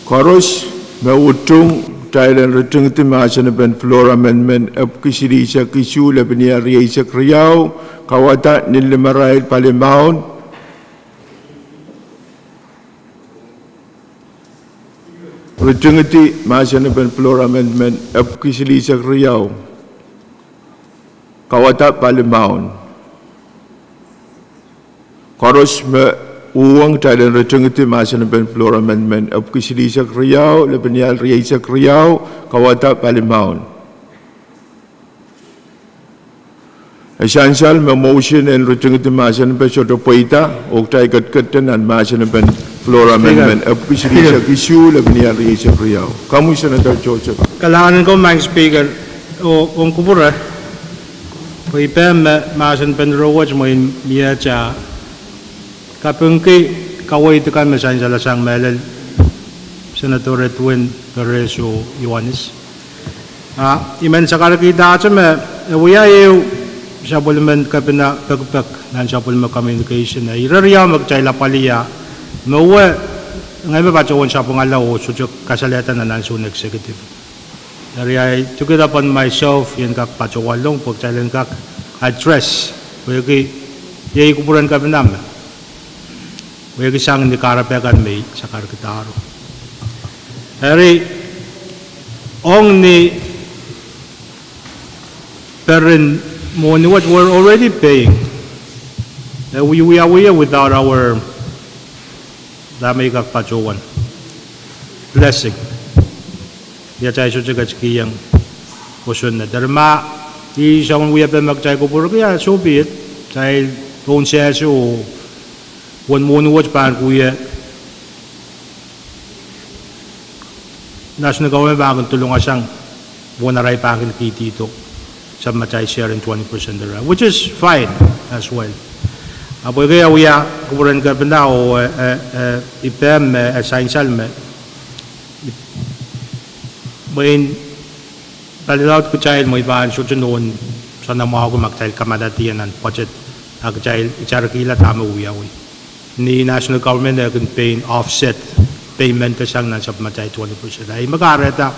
koros mautong tayo ang return iti masan pen floor amendment apukisili sa kisyu laban niya riyay sa kriyaw. Kawata nilimaray palimaon. Return iti masan pen floor amendment apukisili sa kriyaw. Kawata palimaon. Koros Pwuhng tayo ang return iti masan pen floor amendment apukisili sa kriyaw laban niya riyay sa kriyaw. Kawata palimaon. Essential motion and return iti masan pen soto poita o tayo katkatan ang masan pen floor amendment apukisili sa kisyu laban niya riyay sa kriyaw. Kamu Senator Joseph. Kailangan ko, Mike Speaker, o kung kupura, kung ipem masan pen rawat mo yung miya cha Pwuhng kaway ito kan masan sa lasang melel Senator Pohnpei Ioannis. Iman sa karakita sa me, uyayaw siya puluman kapina pagpag nan siya puluman communication na irariya magchayla paliya mawa ngayon ba siya siya pangalaw o sujuk kasaleta na nansun executive. Nariyay, took it upon myself yan kak patsawalong pagchaylan kak address wagi yay kupuran kami namin. Wagi siyang ni karapegan may sa Kadkadaur. Hari, ong ni perin mo ni what we're already paying. We are without our damay kakpachuan. Blessing. Ya chay so chiga chikiyang kusun na. Dharma, isang we have been magchay ko puro kaya so be it. Chay kung siya so one mo watch pan kuya national government bagang tulungan siyang buwanaray pangil kitito sa matay share in 20% the which is fine as well. Apo kaya uya kuburan ka na o ipem essential me main palilaut ko child mo ibaan so noon sa namaw ko magtay kamadatian ng budget ag child icharakila tama uya ni national government na can pay offset payment ka siyang nasa matay 20%. Ay magareta,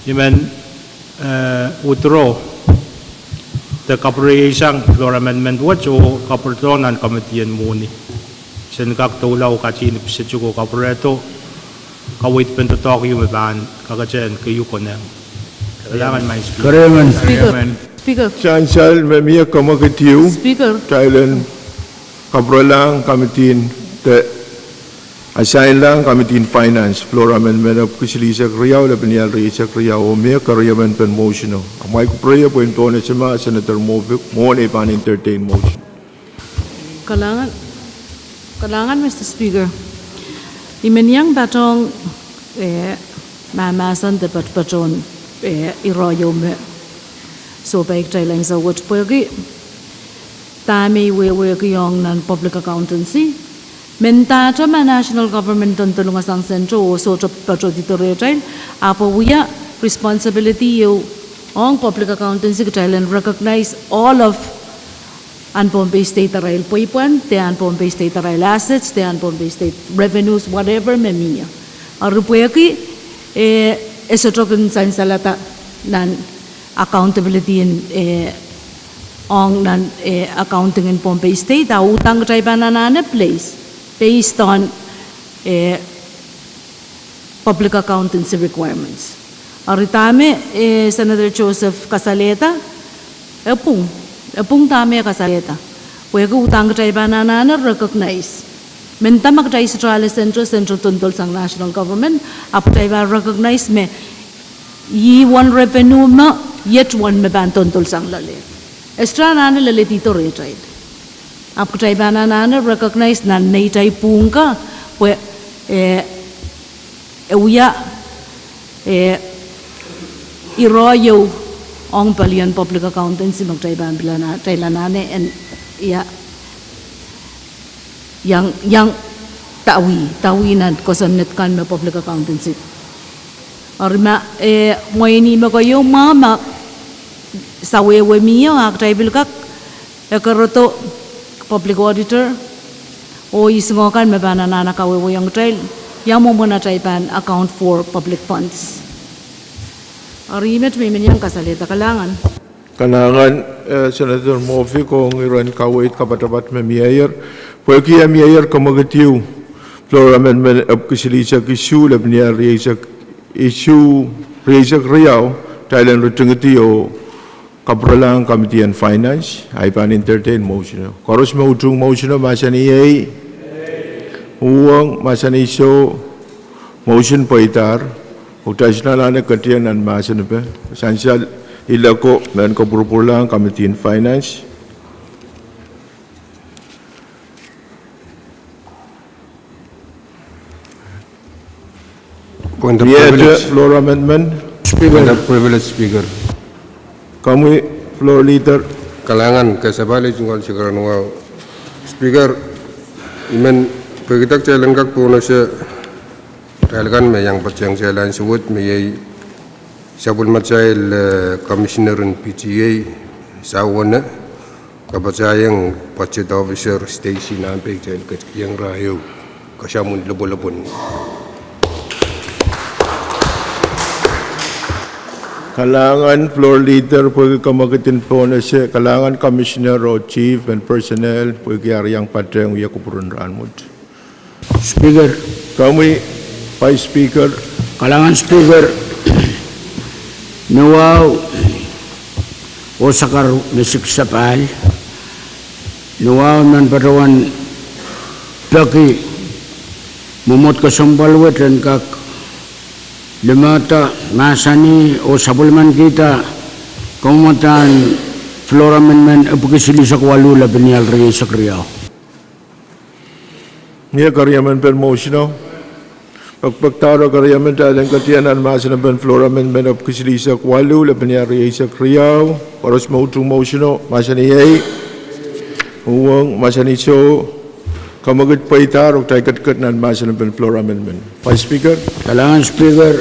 iman withdraw the corporation floor amendment watch o kaportonan committee muni. Sen kaktulaw kachinip sa chuko kaporeto kawait pentotok yung iban kakachen kayo ko na. Kailangan may Speaker. Chancel memia kamakatiw. Speaker. Thailand kaprolang kamitin te assign lang kamitin finance floor amendment of kisili sa kriyaw laban niya riyay sa kriyaw o may karyaman pen motion o. Ang may kupreya po yung tono sa mga Senator mo na ipan entertain motion. Kailangan Mr. Speaker. Imenyang batong mamasan dapat baton iroyo me so baik taylang sa what pwagi tami we kiyong nan public accountancy menta ma national government ton tulungan sang sentro so to patro dito retail apo wiya responsibility you on public accountancy Thailand recognize all of Pohnpei state rail poipuan te Pohnpei state rail assets te Pohnpei state revenues whatever memia arupuyaki esotrokin san salata nan accountability in on nan accounting in Pohnpei state a utang tray banana place based on public accountancy requirements. Aritame Senator Joseph Casaleta epung tame Casaleta wega utang tray banana recognize menta magtay central tuntol sang national government aptay ba recognize me yi one revenue ma yet one me ban tuntol sang lalit extra nana lalitito retired aptay ba nana recognize na naitay pungka we uya iroyo ong palian public accountancy magtayban bilana taylanane and yang tawinan kosamnet kan me public accountancy arma moini magayo mama sawe miyo aktaybil kak ekaroto public auditor o isngokan me banana kawe yang trail yang mo muna taypan account for public funds. Arimet may minyang kasalita kalangan. Senator Murphy kung iran kawait kapatapat me mayor. Pwede ya mayor kumagatiw. Floor amendment of kisilisak issue labniya reisak riyaw Thailand rutungatiyo kapralang Committee on Finance. Ay pan entertain motion. Koros mautung motion masa ni Pwuhng masa ni so motion paitar utas na lana katian an masa ni pe sansal ilako men ko pulang Committee on Finance Point of privilege floor amendment Point of privilege speaker kami floor leader kalangan kasabali jungkol sekarang speaker imen Pagkitak jalan kak puno siya talagan may yang patyang jalan suwot may sabul matyail commissioner ng PTA sawan na kapatyayang budget officer Stacy Nampeg jail yang rayo kasyamun labo-labon. Kalangan floor leader pwede kamagatin po na siya kalangan commissioner o chief and personnel pwede yang patyang uyakupurun Rahnwet. Speaker, kami Vice Speaker kalangan Speaker nuwaw o sakar misik sapal nuwaw man padawan paki mumot ka sambalwet dan kak limata masani o sabulman kita kumutan floor amendment apukisili sa kwalu labinial rey sakriyaw. Nia karyaman per motion pagpagtaro karyaman talang katianan masa na ben floor amendment of kisilisa kwalu labanyari sa kriyaw oras mautong motion masa ni Pwuhng masa ni so kamagat paitaro tayo katkat na masa na ben floor amendment. Vice Speaker kalangan Speaker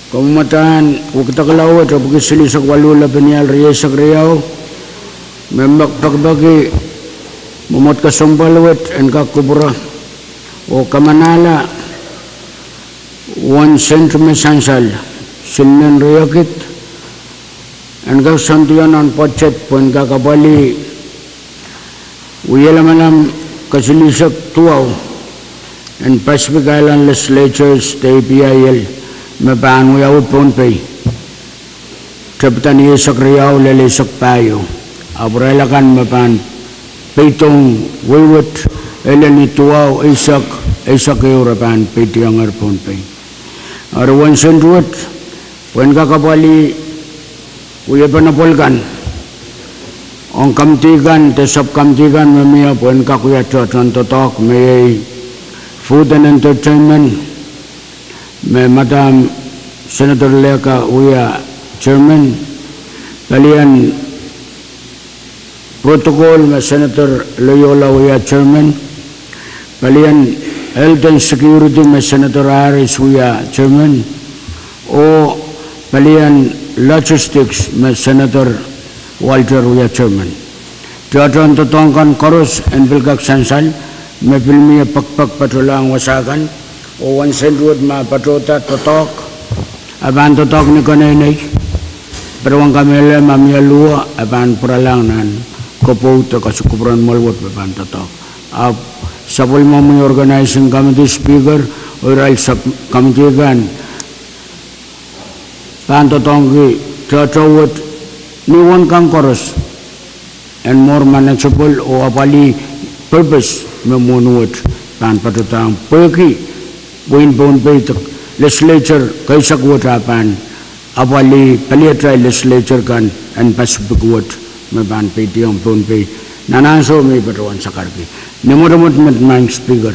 kumatan ukitakalawat apukisili sa kwalu labanyari sa kriyaw memak pagbagi mumot ka sambalwet and kakubura o kamanala 1 cent mesansal silmen riyakit and kasantiyan on pochet pun kakabali uyalamalam kasilisak tuaw and Pacific Island Legislatures TPIL mapaan uyaw Pohnpei kapitan isak riyaw lalisak payo abrelakan mapaan Pwuhng wiwit elen ituaw isak European pitiang Pohnpei. Arwan sendruat wen kakapali uya panapolkan ong kamtigan tesap kamtigan memia wen kakuya choton totok may food and entertainment may Madam Senator Leka uya chairman kalian protocol may Senator Loyola uya chairman kalian health and security may Senator Harris uya chairman o kalian logistics may Senator Walter uya chairman Joton totongkan koros and bilkak sansal may pilmiya pakpak patulang wasakan o 1 centrood ma patota totok aban totok ni kanay Peruang kamele mamia lua aban puralang nan kopo to kasukupuran malwat aban totok Sapul Mami Organizing Committee Speaker Oral Committee Gan Panto Tongki Chachawat Niwan Kang Koros and more manageable o apali purpose memunuat pan patutang Pwuhng Buin Pohnpei Legislature kaisak watapan apali paliatra Legislature kan and Pacific Wat meban pitiang Pohnpei nanaso may patuan sakarki Nemoromot mang Speaker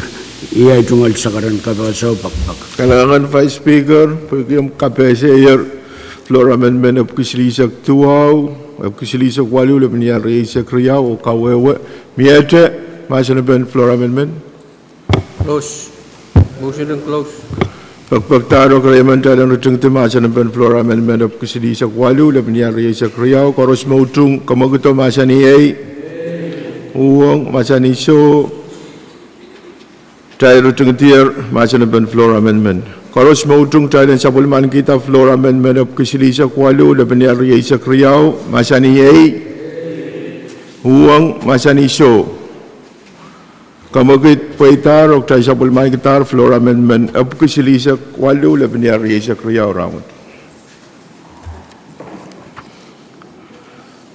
iya itungal sakaran KAPWARESOU pakpak kalangan Vice Speaker Pwuhng KPSAR floor amendment of Kisilisak Tuau, of Kisilisak Walu, Lebania Reisa Kriya, or Kawewe, Miete, Masanaben floor amendment. Close. Motion and close. Pagpagtaro Kremanta and return to Masanaben floor amendment of Kisilisak Walu, Lebania Reisa Kriya, Koros Motung, Kamaguto Masani, Pwuhng, Masani So, Tayo Tungtier, Masanaben floor amendment. Koros Motung tayo ng sapulman kita floor amendment of Kisilisak Walu, Lebania Reisa Kriya, Masani Pwuhng, Masani So. Kamagit Pwaitar, o tayo sapulman kita floor amendment of Kisilisak Walu, Lebania Reisa Kriya, Rahnwet.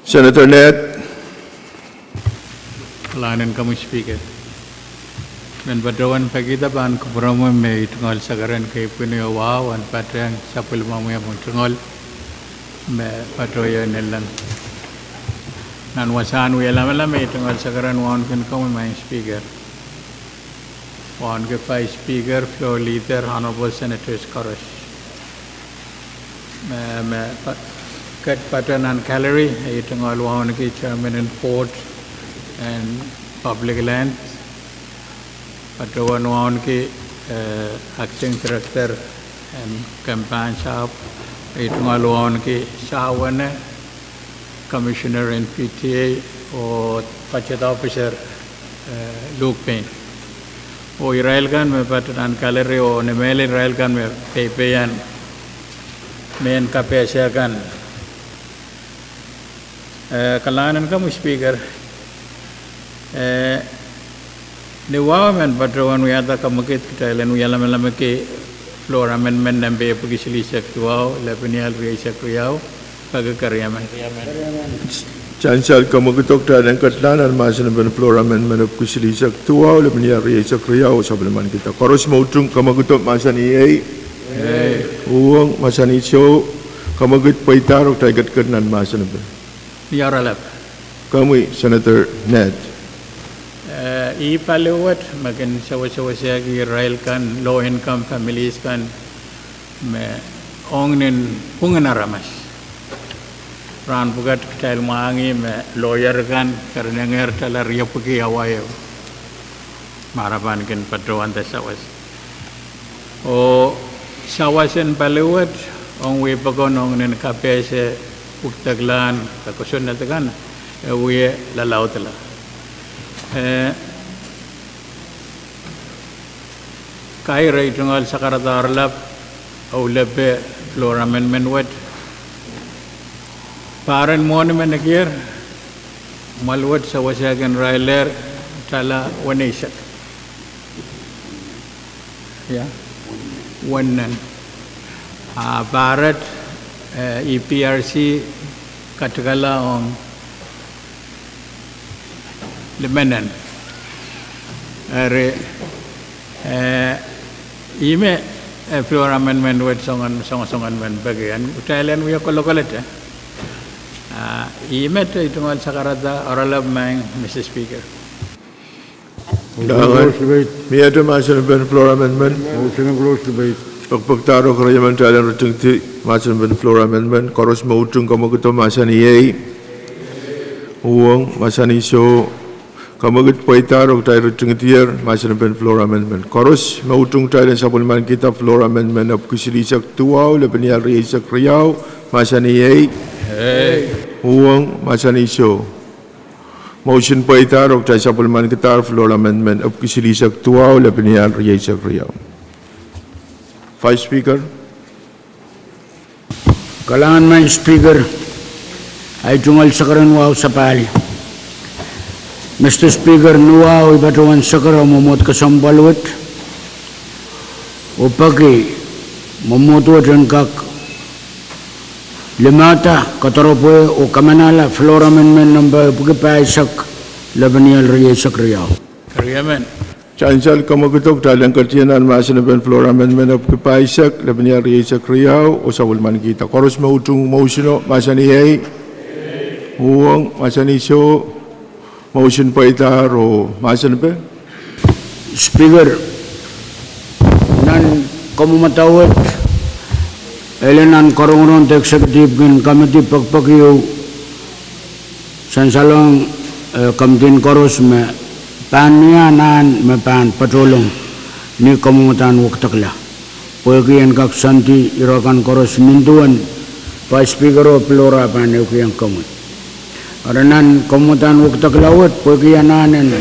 Senator Net. Kalanan kamu speaker. Dan berdoan pagi tapan keberamai me tunggal sagaran ke punya wow an patrang sapul mamu yang tunggal me patroya nelan. Nan wasan wela me tunggal sagaran wan kan kamu main speaker. Wan ke five speaker floor leader honorable senators Kairong. Me kat patranan gallery tunggal wan ke chairman and port and public land. Patrawan wan ke acting director and campaign shop itu ngaluan ke sawan commissioner NPTA or budget officer Pain. O Israel kan me patan kalere o nemel Israel kan me pepean main KPSA kan kalanan kamu speaker Niwa men patrawan wiata kamakit kita len wiyala melame ke floor amendment nambe Kisilisak Tuau Lebanial Reisa Kriya pagkarya man. Chancel kamagutok tayo ng katlanan Masanaben floor amendment of Kisilisak Tuau Lebania Reisa Kriya, o sablaman kita. Koros Motung kamagutok Masani Pwuhng, Masani So, kamagut Pwaitar, o tayo katlanan Masanaben. Yaralap. Kami, Senator Ned. Ipalewat makin sawa-sawa siya ki Israel kan low income families kan me ongnin punganaramas ran bugat kail mangi me lawyer kan karena nger tala riapuki awayo maraban ken patrawan ta sawas o sawasen palewat ong we pagon ongnin KPS uktaglan kakusun na tagan we lalaw tala Kairong tunggal Kadkadaur lap au lepe floor amendment wet Pahrek monument akir malwat sa wasagan railer tala wanesak ya wannan Pahrek EPRC katkala on lemenan are ime floor amendment wet songan men bagian utailan wiya kolokolet ime to itungal sakarada oralab mang Mr. Speaker. Miyato Masanaben floor amendment. Motion and close debate. Pagpagtaro karayaman tayo ng return Masanaben floor amendment. Koros Motung kamaguto Masani Pwuhng, Masani So, kamagut Pwaitar, o tayo return Masanaben floor amendment. Koros Motung tayo ng sapulman kita floor amendment of Kisilisak Tuau Lebania Reisa Kriya, Masani Pwuhng, Masani So. Motion Pwaitar, o tayo sapulman kita floor amendment of Kisilisak Tuau Lebania Reisa Kriya. Vice Speaker. Kalangan man Speaker ay tunggal sakaran wow sa pali. Mr. Speaker, nuwa iba tuwan sakara mumot kasambalwat o pagi mumutuat rin kak limata kataropoy o kamanala floor amendment number pagkipaisak Lebanial Reisa Kriya. Kariyaman. Chancel kamagutok talang katiyanan Masanaben floor amendment of Paisak Lebania Reisa Kriya, o sabulman kita. Koros Motung motion Masani Pwuhng, Masani So, motion Pwaitar o Masanaben. Speaker, nan kamumatawat Elenan Korongron Executive Gin Committee Pakpakiyo Sansalong Kamtin Koros me Pania Nan me Pan Patrolong ni Komutan Wuktakla. Pwuhng kak Santi Irokan Koros Mintuan Pa Speaker of Flora Pan Eukiyang Komut. Aranan Komutan Wuktaklawat Pwuhng nanen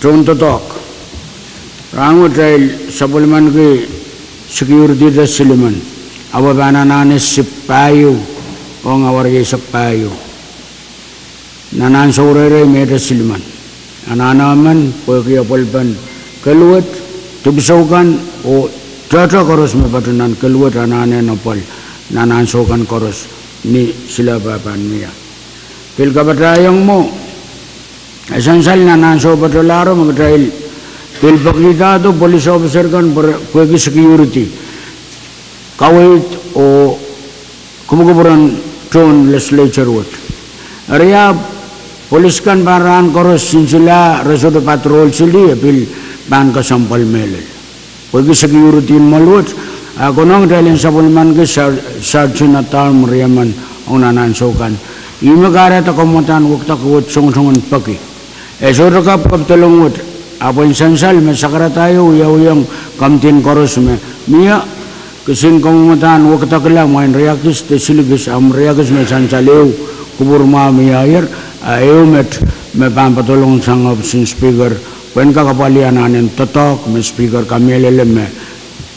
Tron to talk. Rahnwet trail supplement ke security the Siliman. Our banana sipayu on our yes of payu. Nanan Sore made a Siliman. Ananaman, Pwuhng Polpan, Kalwat, Tubsokan, or Tata Koros me patunan Kalwat Anane Nopal, Nanan Sokan Koros, ni Silaba Panmia. Pilkabatayang mo, essential Nanan So Patolaro, Magtrail, Pilpakita to police officer kan Pwuhng security. Kawit o Kumukuburan Tron Legislature what. Area Polis kan baran Koros sinsila resodo patrol sili apil ban ka sampal melel. Pwuhng security malwat ako nang dahil sa pulman ke sergeant atal meriaman ang nanansokan. Imagara ta komutan wakta kuwat song-songan paki. Esoro ka pagtulungot apo insansal me sakara tayo uyang kamtin Koros me miya kasing komutan wakta kala main reakis te siligis am reakis me sansalew kubur ma miya ayer Eumet me pampatulong sang sin speaker when kakapalian nanin totok me speaker kamelele me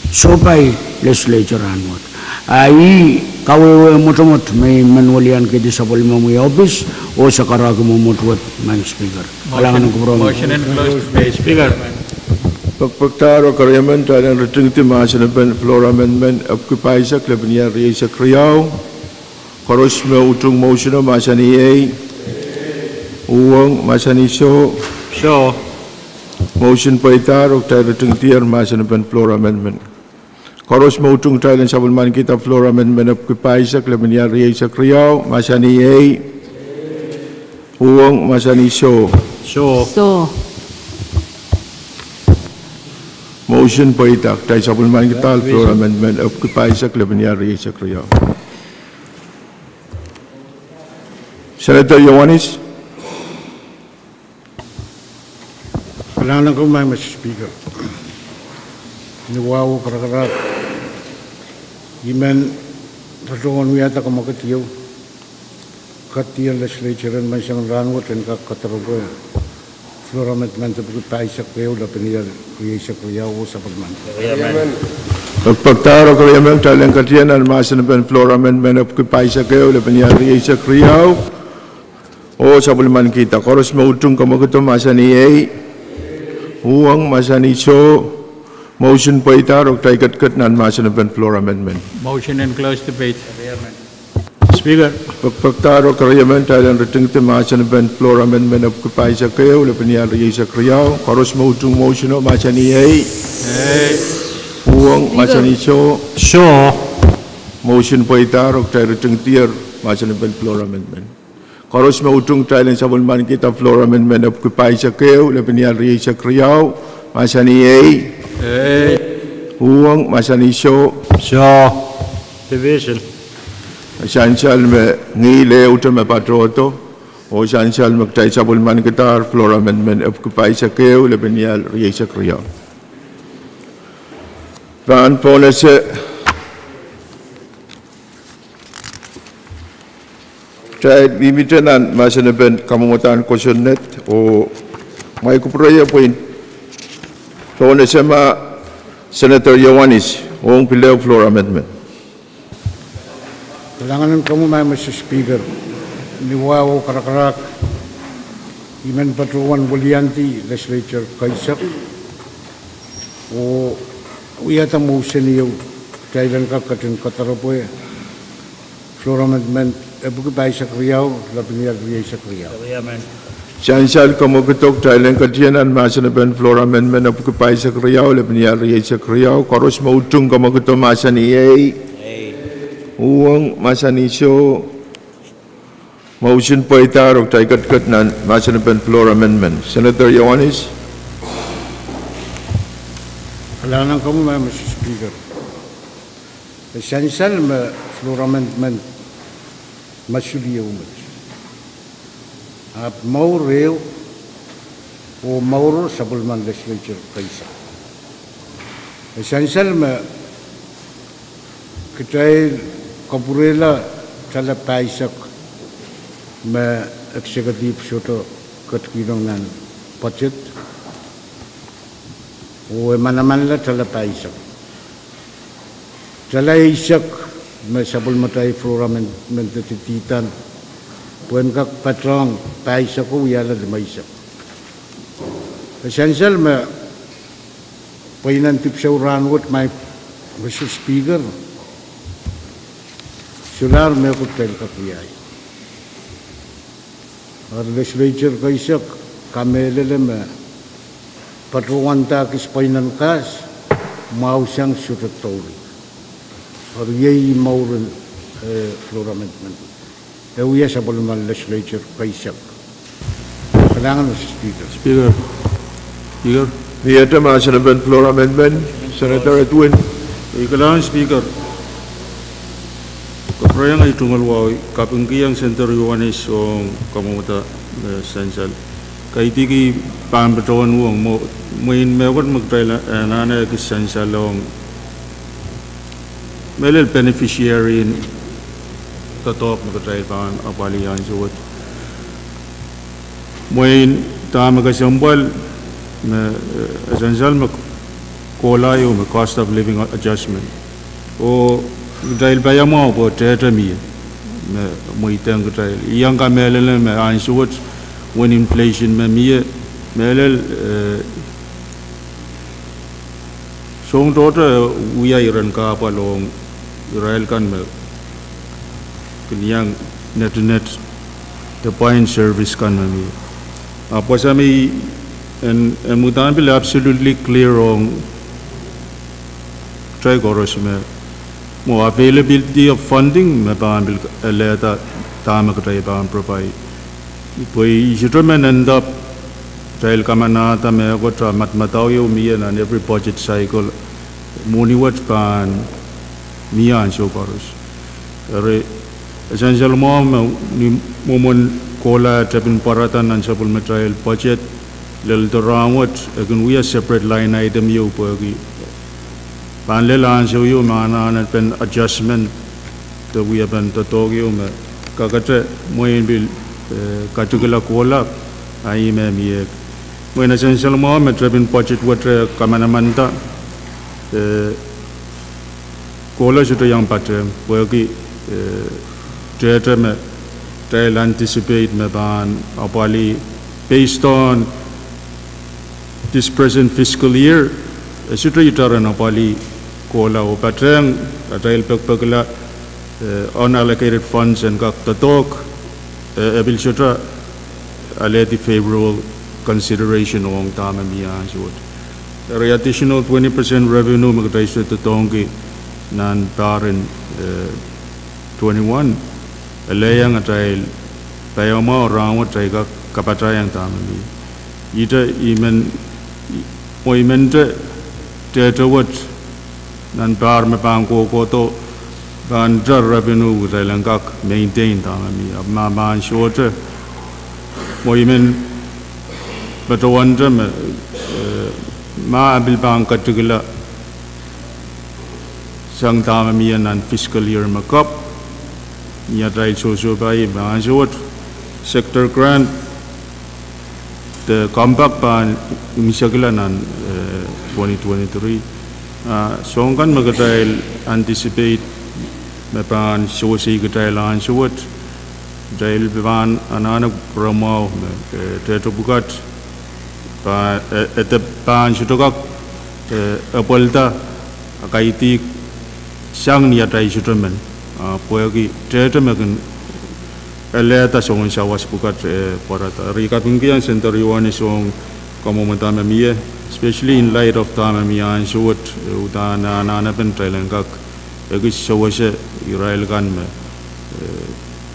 sopay legislature Rahnwet ai kawewe mutumut may manualian ke di sa polimo mo office o sa karag mo mutwat man speaker walang kubro Motion and close debate. Speaker. Pagpaktaro karyaman talang retingti masanapan floor amendment occupy sa klabniya sa kriyaw Koros me utung motion o masani Pwuhng masani so motion paitar o tayo retingtiar masanapan floor amendment Koros mo utung tayo sa bulman kita floor amendment occupy sa klabniya sa kriyaw masani Pwuhng masani so motion paitar tayo sa bulman kita floor amendment occupy sa klabniya sa kriyaw. Senator Ioannis. Kailangan ko may Mr. Speaker. Niwawo karakarat. Iman patungan wiyata ka makatiyaw. Katiyang legislature man siyang Rahnwet and Kadkadaur. Floor amendment of Paisak kayo na piniyal sa kuyaw sa pagman. Pagpaktaro karyaman talang katiyan ang masanapan floor amendment of Paisak kayo na piniyal sa kuyaw o sa bulman kita. Koros mautong kamagutom masani Pwuhng masani so motion paitar o tayo katkat na masanapan floor amendment. Motion and close debate. Speaker. Pagpaktaro karyaman talang retingti masanapan floor amendment of Paisak kayo na piniyal sa kuyaw. Koros mautong motion o masani Pwuhng masani so motion paitar o tayo retingti masanapan floor amendment. Koros mautong tayo sa bulman kita floor amendment of Paisak kayo na piniyal sa kuyaw. Masani Pwuhng masani so Division. Essential me Ngilen uta me patroto o essential magtayo sa bulman kita floor amendment of Paisak kayo na piniyal sa kuyaw. Paan po na sa Saya bimitanan masanapan kamungutan kusunet o may kupraya po yun. So na sama Senator Ioannis o ang pilaw floor amendment. Kailangan ko mo may Mr. Speaker. Niwawo karakarak. Iman patuwan bulianti legislature kaisak. O uyata mo siniyaw. Kailan ka katin katarapoy. Floor amendment. Buku Paisak Riau, lapiniyar sa Riau. Essential kamugutok tayo katiyanan masanapan floor amendment of Paisak Riau lapiniyar sa Riau. Koros mautong kamugutok masani Pwuhng masani so motion paitar o tayo katkat na masanapan floor amendment. Senator Ioannis. Kailangan ko mo Mr. Speaker. essential me floor amendment masuli umat ap mau reu o mauro sabulman legislature kaisa essential me kita kapurela chala paisak me executive shoto Kadkadaur nan budget o manaman la chala paisak chala isak me sabul matai flora mentetitan Pwuhng kak Pahrek paisak ko yala de maisak essential me Painan tipsaw Rahnwet my Mr. Speaker sular me ko tel kapiyay और legislature कैसे कामेले में पटवान्ता किस पैनन कास माउसंग सुरतौरी और यही माउरन floor amendment ये हुआ सबल में legislature कैसे कलांगन speaker The item as an amendment floor amendment, Senator Pwuhng. Ikalang speaker. Kaprayang ay tungalwaw kapungkiyang center yuwanis o kamuta essential. Kay tiki pambetawan wong mo main mewat magtraila nana essential long melel beneficiary in tatop magtrail pan apalian suwat. Main tama kasambal me essential mag kola yo me cost of living adjustment. O Dail bayar mau buat teater mi, mau itang dail. Yang kami melel me answer when inflation me mi melel song daughter we are iran ka apa long Israel kan me kenyang net the Pein service kan me. Apa sami and mutan bil absolutely clear on try koros me. More availability of funding me ban bil leta tama kray ban provide poi gentlemen end up trail kamanata me go tra matmataw yo mi and every budget cycle money what ban mi an so paros re essential mo ni momon kola tapin paratan and supplementary budget lel the Rahnwet again we are separate line item yo pogi Panle lan show you mana and pen adjustment that we have been to Tokyo me kakatre moin bil katukela kola ai me mi when essential mo me trabin budget watre kamanamanta kola shoto yang patre pogi theater me try anticipate me ban apali based on this present fiscal year should return apali kola o patrang trail pagpagla unallocated funds and Kadkadaur abil shotra aleti favorable consideration on time mi answer the additional 20% revenue magdaiso to tongi nan parin 21 alayang trail payama Rahnwet traiga kapatrayang tamami ita imen oimente theater what nan bar me bang ko to ban jar revenue railangak maintain tamami ma ban short moimen batawandra ma bil bang katukila sang tamami nan fiscal year makap nya try so by ban short sector grant the compact ban misagila nan 2023 songkan magadail anticipate me ban Souwi gadail an suwat dail ban anana promo teto bukat pa et ban sutokak apolta akaiti sang nia dai sutramen poegi teto magan eleta songon sawas bukat porata rika pingkian center yuani song komomantama mie especially in light of time mi an suwat udana nana pen trailengak egis sawase Israel kan me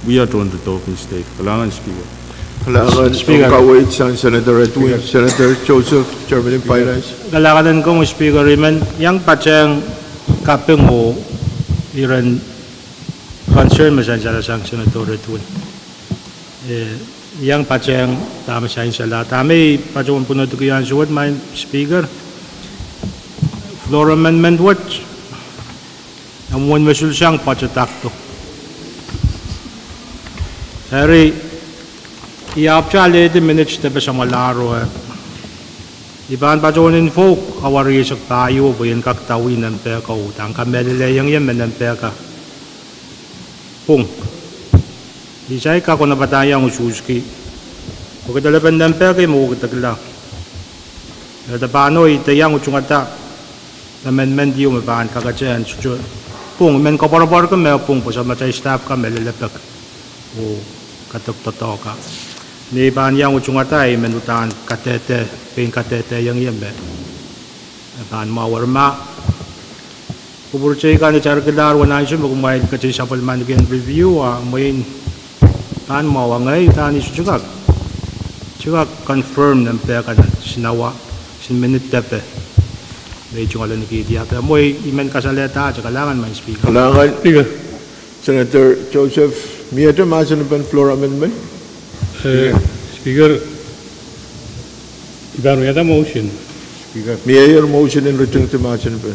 we are trying to talk in state kalangan speaker Kawait Senator Pwuhng, Senator Joseph, Chairman in Finance. Galakadan ko mo speaker iman yang pachang kapeng mo iran concern masyadong sang senator tun. Yang paceng tama sa insala. Tama pacong punod ko yan suwat my speaker. Floor amendment what? Amuan masul siyang pacatakto. Hari iapchale the minutes te sa malaro. Iban pacong info awari sa tayo buyan kaktawin ng peka utang kamelile yang yan ng peka. Pwuhng. Isay ka kung nabataya ang ususki. Kung katalapan ng peke mo katagla. At paano itayang utsungata amendment yung mabaan kakatsayan. Pwuhng, men kaparapar ka may Pwuhng po sa matay staff ka may lalapag. O katok-toto ka. Ni baan yang utsungata ay menutaan katete, ping katete yang yan be. Baan mawarma. Kuburchay ka ni Kadkadaur wala siya magumay kasi sa palman review may tan mawangay tan isu juga confirm ng peka na sinawa sin minute tepe medyo wala nakidiya pero mo'y imen kasaleta at kailangan may speaker. Kailangan Senator Joseph Miyata masan ban floor amendment. Speaker, iban yata motion. Speaker. Mayor motion in return to masan ban.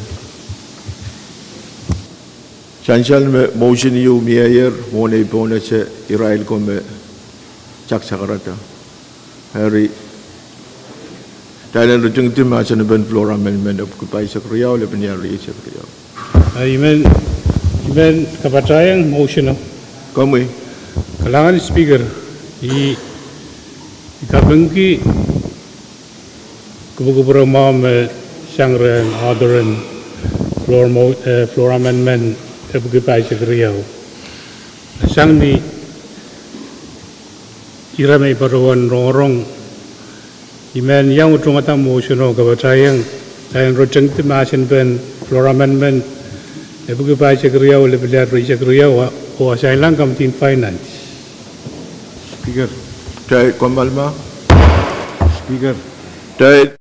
Chancel motion you mayor mone ipona sa Israel ko me chaksakarata. Hari Thailand return to masan ban floor amendment of kupay sa kriyaw le penyari sa kriyaw. Iban kapatayang motion no. Kami Kailangan speaker ikabengki kubukubura mo siyang ren orderan floor amendment pagkipay sa kriyaw. Sang ni ira may paruan Rohng imen yang utungata motion o kabatayang tayang rojeng timasin ben floor amendment pagkipay sa kriyaw lebelar sa kriyaw o asailang kamtin finance. Speaker. Tay Komalma. Speaker. Tay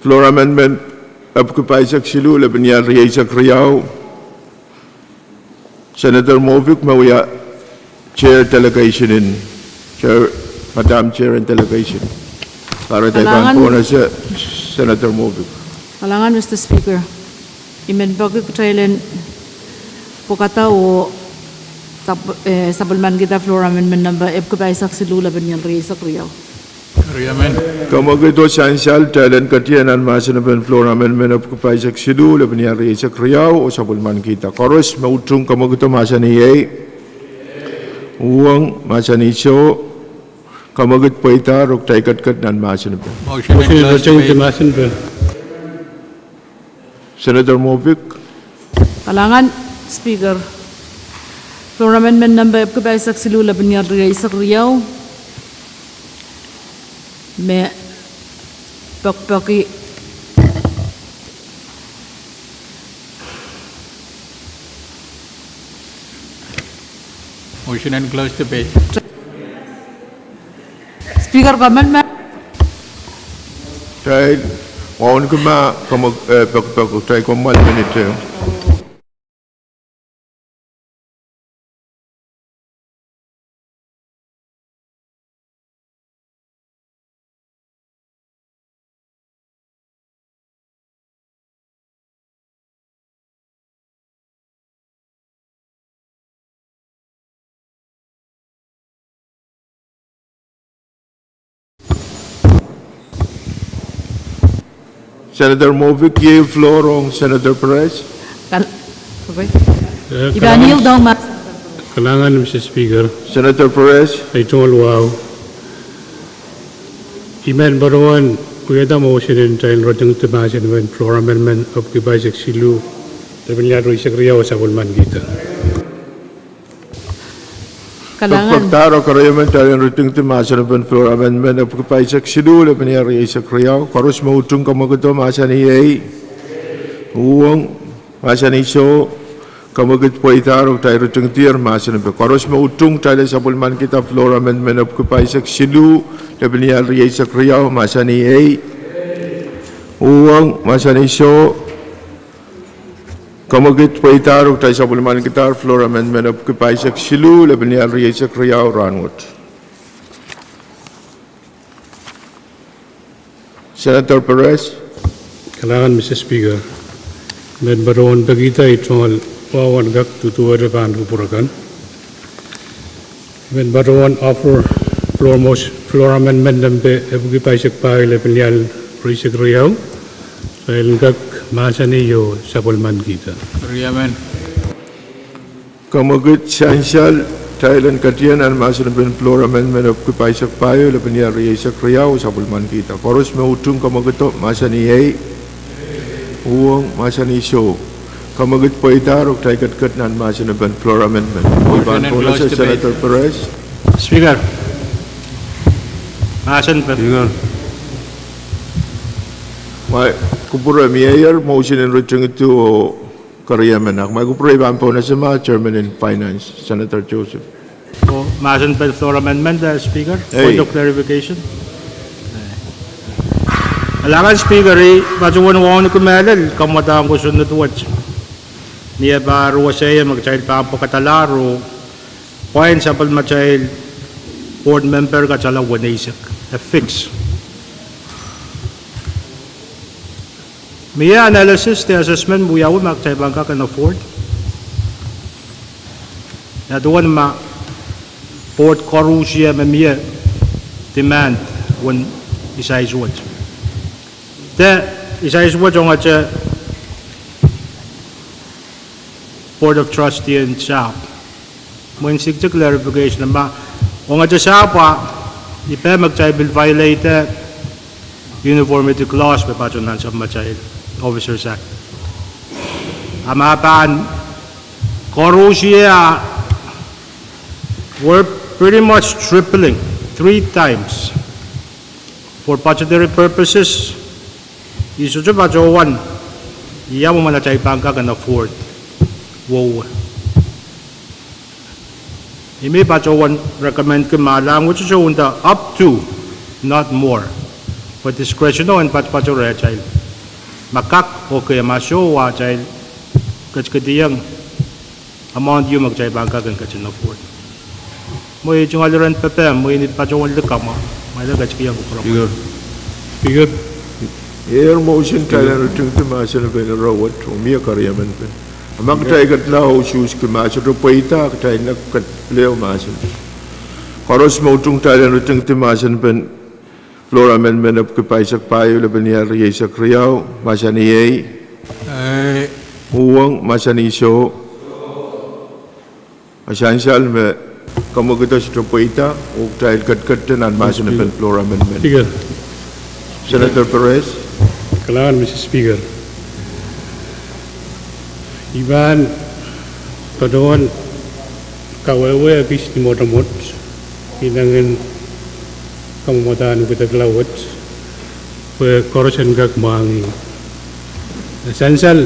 floor amendment Apkupai Silu Lebenya Riesa Kriau. Senator Movik Mawia Chair Delegation in Chair Madam Chair and Delegation. Para tayo po na siya, Senator Movik. Kalangan, Mr. Speaker. Imenbagay ko Thailand Pukata o Sabulman kita floor amendment number Apkupai Silu Lebenya Riesa Kriau. Kamagito Sansal Thailand Katian and Masanaban floor amendment Apkupai Silu Lebenya Riesa Kriau o Sabulman kita. Koros mautung kamagito Masaniye. Pwuhng Masaniso. Kamagit po ita, rok tayo katkat nan masin pa. Motion to Masin bill. Senator Movik. Kalangan, Speaker. Floor amendment number Apkupai Silu Lebenya Riesa Kriau. Me Pokpoki Motion and close debate. Speaker, comment, ma'am. Tayo, wawan ko pagpag tayo ko 1 minute. Senator Movik, give floor on Senator Perez. Ibanil daw, ma'am. Kalangan, Mr. Speaker. Senator Perez. Ay wow. Imen baruan kuyada motion in Thailand roteng temasin when floor amendment of Apkupai Silu Lebenya Riesa Kriau Sabulman kita. Kalangan. Pagtaro karayaman tayo ruting timasan ng floor amendment of Apkupai Silu Lebenya Riesa Kriau. Koros mautung kamagito Masaniye. Pwuhng Masaniso. Kamagit po itaro tayo ruting tier masan ng Koros mautung tayo Sabulman kita floor amendment of Apkupai Silu Lebenya Riesa Kriau Masaniye. Pwuhng Masaniso. Kamagit po itaro tayo Sabulman kita floor amendment of Apkupai Silu Lebenya Riesa Kriau Rahnwet. Senator Perez. Kalangan, Mr. Speaker. Men baruan bagita itong wawan gak tutuwa depan kupurakan. Men baruan offer floor amendment number Apkupai Silu Lebenya Riesa Kriau. Thailand gak Masaniyo Sabulman kita. Kamagit Sansal Thailand Katian and Masanaban floor amendment of Apkupai Silu Lebenya Riesa Kriau Sabulman kita. Koros mautung kamagito Masaniye. Pwuhng Masaniso. Kamagit po itarok tayo katkat nan Masanaban floor amendment. Iban po na sa Senator Perez. Speaker. Masin pa. Speaker. May kupura mayor motion in return to karayaman ak. May kupura iban po na sa mga Chairman in Finance, Senator Joseph. So, masin pa floor amendment, Speaker. Point of clarification. Alangan, Speaker, pacuan wawan kumelal, kamatang ko sunod watch. Niya ba ruwasaya mag-child pa po katalaro, point sa palma-child board member ka chala wanisik, a fix. May analysis, the assessment, buyaw mag-child ka can afford. Na doon ma board korusya mamiya demand when isayis watch. The isayis watch ang atya Board of Trustee and Sept. When sigta clarification na ang atya Sept ipa mag-child will violate uniformity clause pa pachunan sa ma-child Officers Act. Amapan korusya we're pretty much tripling 3 times for budgetary purposes. Isu coba jawaban, iya mo mana cai pangka can afford. Wow. Imi bacawan recommend ke malang which is up to, not more. For discretion and patch rare child. makak o ke masyo wa jai kachkadiyang amount yu mag jai bangka kan kachinapur mo yung aliran pepe mo yung nipachong likama may laga chikiyang kupura Speaker. Air motion kailan rutung tumasan ben rawat umia karyaman ben. Amak tay kat lao shoes kumasan rupaita tay nak kat leo masan. Karos mautung kailan rutung tumasan ben Flora amendment of Kapaisak Payo Labaniar Yesak Riau Masani Pwuhng Masani So Asansal me kamu kita sudah poita uktai kat dan masan ben Flora amendment. Speaker. Senator Perez. Kailangan, Mr. Speaker. Iban padoon kawawe agis ni motamot inangin kamumataan kita kelawat pe korosyan gak mangi sansal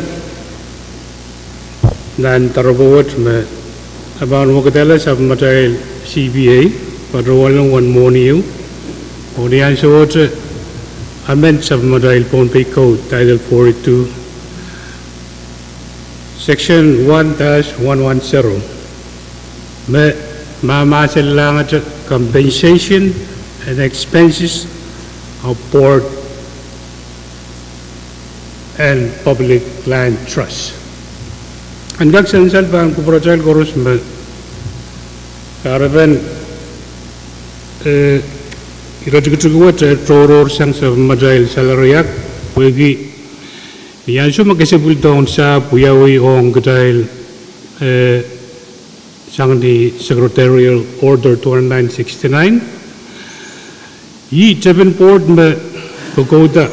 dan tarbawat me abang mo katala sa material CBA padoon lang one moniu onian suot amend sa material Pohnpei Code Title 42 Section 1-110 may mamasil lang at compensation and expenses of port and public land trust. Hanggang sansal pa ang kuprojal korus may karaban irajigutsuguat troror sang sa madrail salariak wagi yan so magkasabul taon sa Puyawi Ong dahil sang di Secretarial Order 2969 yi Seven Port me pagkota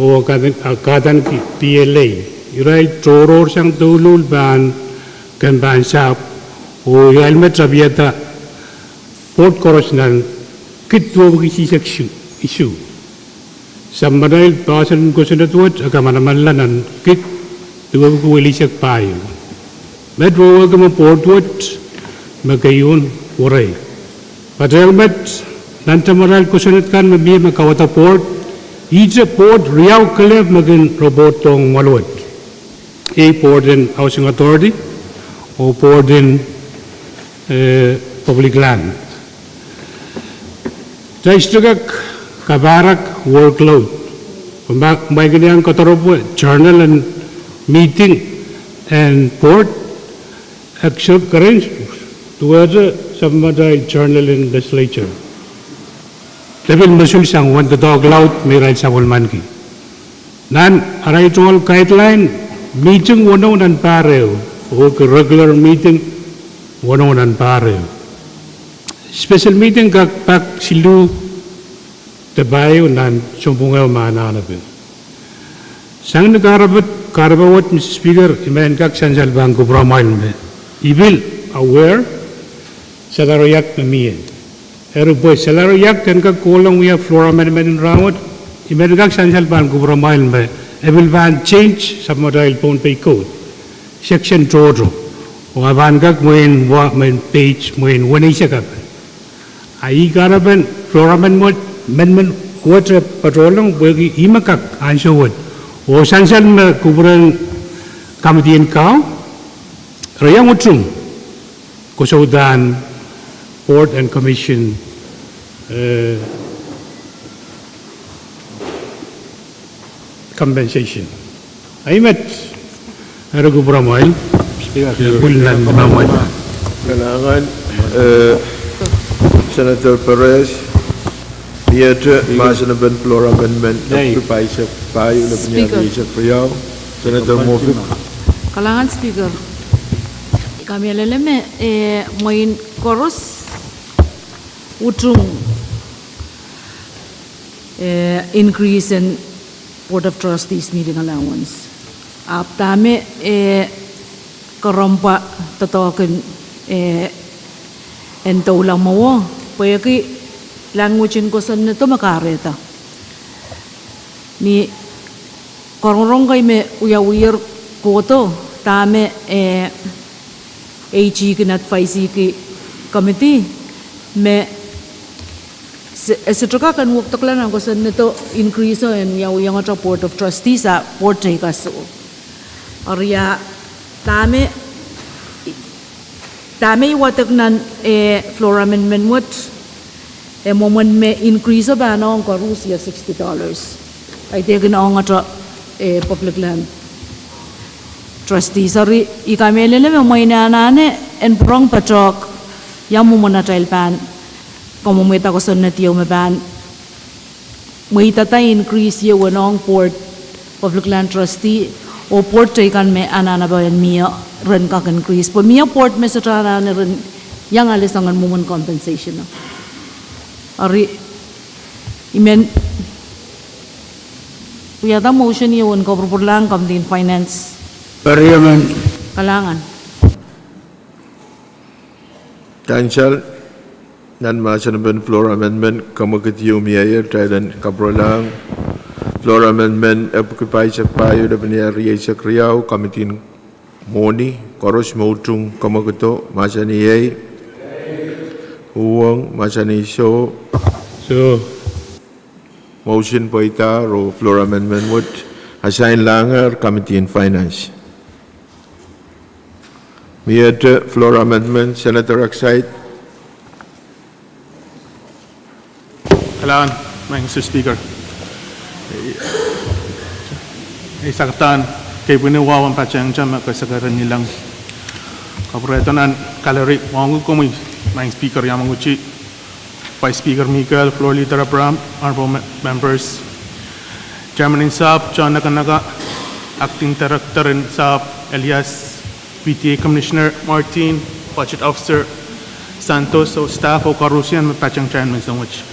o kadan ki PLA iray troror sang tulul ban kan sap o helmet sabiata port korosnan kitwa bagi issue Samadal pasan ko sa natuat agama naman lanan kit dua ko wilisak payo. Medro agama portwat magayon uray. Padahal nanta maral ko sa natkan mabiya makawata port ija port Riau Kaleb magin robotong maluat. A port in Housing Authority o port in public land. Daistugak kabarak workload. May ganyan katoropo, journal and meeting and port accept arrangements towards submodal journal and legislature. Level masul sang want the dog loud may right sa walmanki. Nan aray all guideline meeting wano nan pareo o regular meeting wano nan pareo. Special meeting kak pak silu tabayo nan sumbungaw maananapin. Sang karabat Mr. Speaker, imayan kak sansal bangko bramail me. Ibil aware salariak na miyan. Ero boy salariak kan kak kulang wiya flora amendment in Rahnwet. Imayan kak sansal bangko bramail me. Ibil ban change sa model Pohnpei Code. Section 2. O aban kak muin page muin wanay siya kak. Ay karaban flora amendment water patrolong bagi imakak ansawat o sansal me kuburan kamitian kau rayang utsum kusaudan Port and Commission compensation aymat ara kuburan moil bulan moil Kailangan Senator Perez Theatre Masan Ben Flora Amendment Kapaisak Payo Labaniar Yesak Riau Senator Mofik. Kalangan Speaker. Kami alalame moin koros utung increase in Board of Trustees meeting allowance. Aptame karompa tatokin ento lang mo pwede language ko sa nito makareta. Ni korong kay me uyawir ko to tame AG kinat 5C committee me Esitraka kan waktuklan ang kusan nito increase en yung at Board of Trustees sa Pohrek kaso. Arya dami watak nan floor amendment what moment me increase ba na ang Russia $60. Ay tiyan ang at public land trustees. Sorry, ikamelele me may nanane en prong patok yang mumuna trail pan. Como may tako sa natiyo maban, may tatay increase yung wanong port public land trustee o port kan may ananabayan miya rin kak increase. Po miya port may sa trana na rin yang alisangan mumun compensation. Ari, imen, kuyata motion yun ko lang kamdin finance. Parliament. Kalangan. Council, nan masan floor amendment kamakatiyo miya taydan kaprolang floor amendment occupy sa payo da baniya sa kriyaw kamitin moni koros mautung kamakato masani yay Pwuhng masani so motion po ita ro floor amendment would assign langer kamitin finance miya floor amendment Senator Exide. Kailangan, Mr. Speaker. Isaktan, kay piniwawan pa siyang kasagaran nilang kapareto na kalari. Wangu ko may Speaker yamang uchi, Vice Speaker Michael, Floor Leader Abraham, Honorable Members, Chairman in Sept, John Nakanaka, Acting Director in Sept, Elias, PTA Commissioner Martin, Budget Officer Santos, o staff o Karusian, mapachang chairman sa which.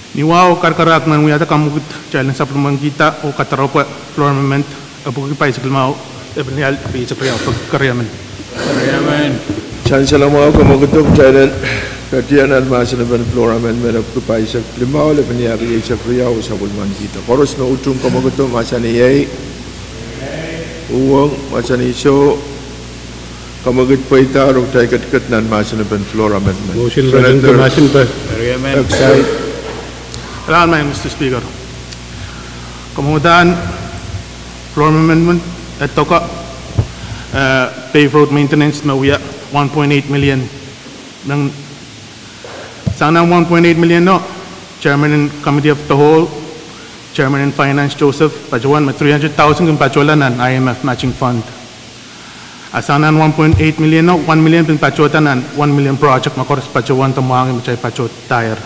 Niwao karkarak na nguyata kamukit challenge sa pamangkita o kataropa floor amendment abuki pa sa kalmao ebnial pi sa pagkaryaman. Chancellor mo kamukutok challenge katiyan at masan na floor amendment abuki pa sa kalmao ebnial sa kriyaw sa pamangkita. Koros na utong kamukutok masan iyay Pwuhng masan iso kamukit pa ita rog tayo katkat na masan na floor amendment. Motion rin ka masin pa. Excited. Kailangan, Mr. Speaker. Kemudian, floor amendment, ito ka, pave road maintenance, mawia 1.8 million. Sana 1.8 million, no? Chairman and Committee of the Whole, Chairman and Finance, Joseph, Pajuan, may 300,000 kung pachola ng IMF matching fund. Sana 1.8 million, no? 1 million pin pachota ng 1 million project, makoros pachuan tumuangin, machay pachot tire.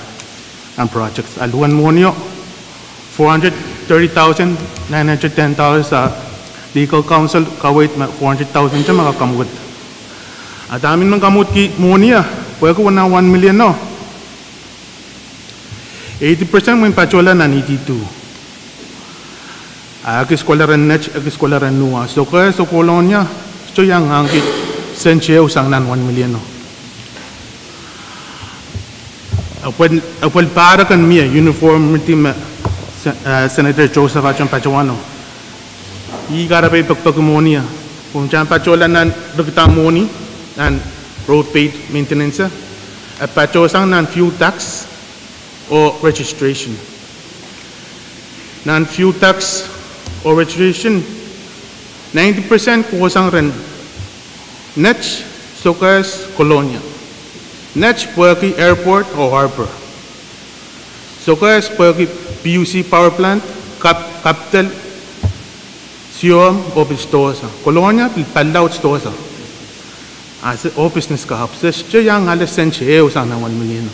And projects. Aluan mo niyo, $430,910 sa legal counsel, kawait 400,000 siya makakamut. At amin mga kamut mo niya, pwede ko na 1 million, no? 80% mo yung pachola na 82. Agis kola rin net, agis kola rin nuwa. So kaya sa kolon niya, so yung hangkit, sensye usang nan 1 million, no? Apel para kan mia uniformity ma Senator Joseph Achon Pachawano. Igara pa ipagpagmonia. Kung dyan pachola nan ragta moni nan road paid maintenance at pachosang nan fuel tax o registration. Nan fuel tax o registration 90% kusang ren net sokas kolonya. Next, Pwuhng Airport o Harbor. So, guys, Pwuhng PUC Power Plant, Capital, Siom, Office Stores. Kolonya, Palaut Stores. As office ka hapses, siya yung halos sensye, usang na 1 million.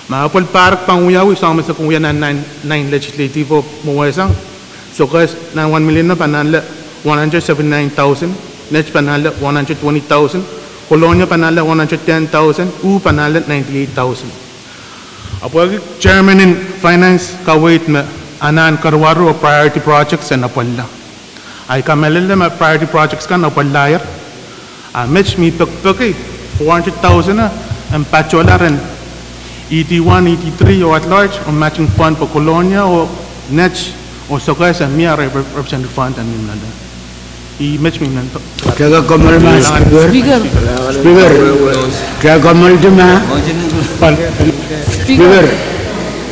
Mahapol Pahrek Pangyaw, isang sa kung yan na 9 legislative o muwesang. So, guys, na 1 million na panala 179,000. Next, panala 120,000. Kolonya panala 110,000, panala 98,000. Apo Chairman in Finance kawait me anan karwaro priority projects na napalla. Ay kamelele ma priority projects kan napallayar. Match mi pagpagay 400,000 na ang pachola rin ET1, ET3 o at large o matching fund po Kolonya o NETS o sa kaya sa miya representative fund and nada. i-match mo nanto. Kaya kamal ma, speaker. Speaker. Speaker. Kaya kamal di ma. Speaker.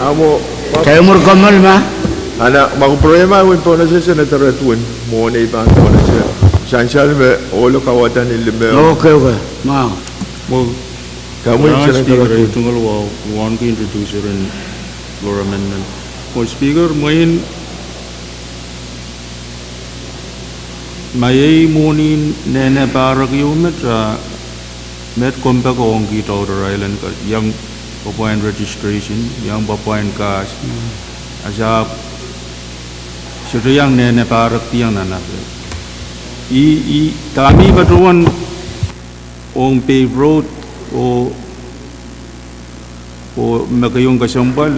Amo, Kaya mur kamal ma. anak mau problema win po na siya na taratun mo na ibang po na siya. Sansal me olo kawatan ilime. Okay, okay. Ma. Well, Kamu yung siya na Speaker, taratun. tunggal want to introduce her in floor amendment. Well, Speaker, mayin mayay munin nene Pahrek yung met kompa ko ang kita Outer Island ka yang papuan registration yang papuan cash asa sudah yang nene Pahrek tiang nana kami batuan on paved road o magayong kasambal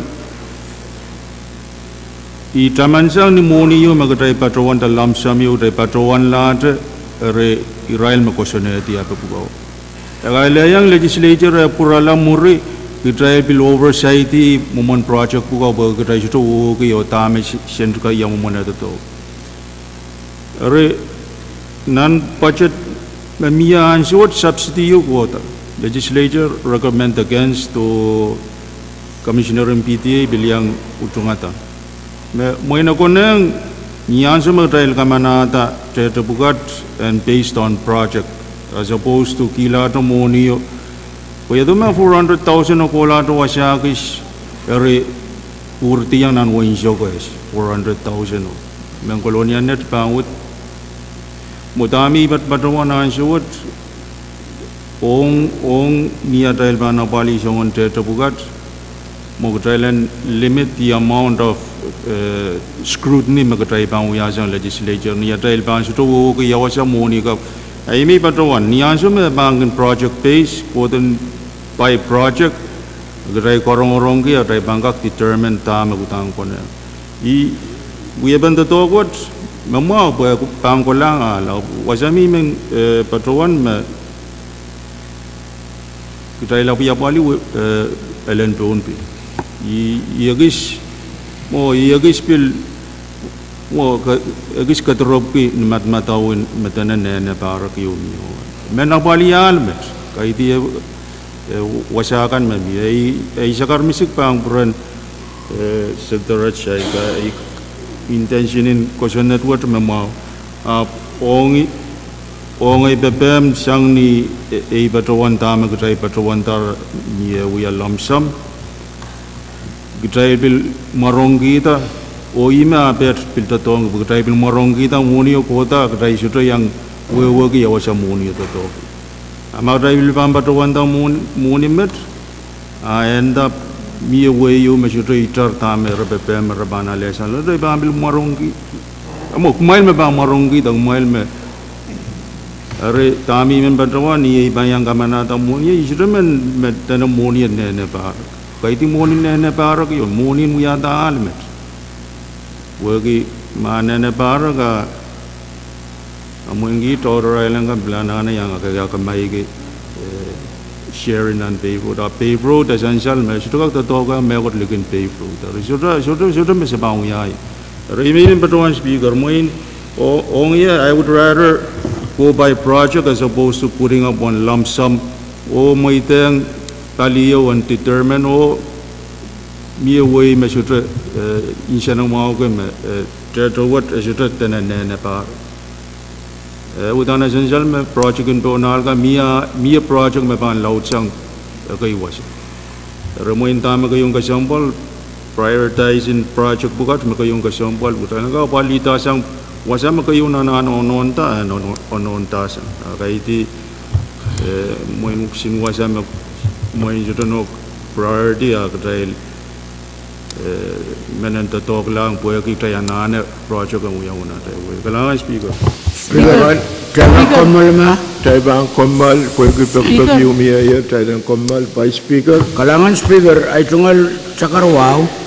taman sang ni muni yung magdray patrowan ta lamsam yung dray patrowan lahat re Israel makosone ti apa pugaw. Tagala yang legislature pura lang muri gidray bil oversight ti mumon project pugaw ba gidray sito okay o tame sent ka yang mumon ito to. Re nan budget mamiya answot subsidy yung quota. Legislature recommend against to Commissioner MPTA bilyang utungata. Mo ina ko nang niyan sa mga kamanata bugat and based on project as opposed to kila to monio kaya duma 400,000 o kola to wasyakis eri urti yang nan wain siya guys 400,000 o mga koloniya net pangwit mutami bat batawa na ansawat ong niya dahil ba napali siya ng bugat mo Thailand limit the amount of scrutiny magtry pang uyasang legislature niya dahil pang suto ko yawasa muni ka ay may patawan niya so may bangin project base quoten by project magtry korong ki atay bangkak determine ta magutang ko na uyaban to what mama ba pang ko lang ala wasami men patawan ma kita la punya pali elen Pohnpei iagis pil mo agis katropi matawin matanan na Pahrek yung men apalial met kay di wasakan mami ay sakar misik pang puran sektorat siya kay intentionin kosan network mama ong bepem sang ni patawan tama kay patawan tar ni we lamsam Gitray bil marong kita, o ima bet bil tatong, gitray bil marong kita muni o kota, gitray suto yang wewagi awasa muni o tatong. Amatray bil pambatuan ta muni met, end up mi weyo me suto itar tame repepe merabana lesan, gitray pambil marong kita. Amo kumail me bang marong kita, kumail me. Are tami men batuan ni bayang kamana ta muni, suto men tanam muni ne Pahrek. Kaya iti munin na Pahrek yun, munin mo yata almet. Wagi mana na Pahrek ka, amoy ngi Outer Island ka, bilana na yang kaya kamay ki sharing and pave road. Pave road essential, may suto kag totoo ka, may kot ligin pave road. Suto may sabang uyay. Pero iminin patuan speaker mo yun, I would rather go by project as opposed to putting up one lump sum. Mo iteng kaliyo and determine o mi way me sutra insya nang mau ke me teto wat sutra tenan ne Pahrek utana essential me project in tonal ka mia project me pan laut sang kai was remoin tama kayong kasampol prioritizing project bukat me kayong kasampol utana ka palita sang wasa me kayong ononta sang kay ti mo sin wasa me mo yung no priority dahil menen to talk lang po kita yan na project ang uyaw na tayo kailangan speaker Kaya kamal ma. Tayo bang komal pwede pag-review miya yan tayo ng komal vice speaker Kalangan speaker ay tungal sakarwaw.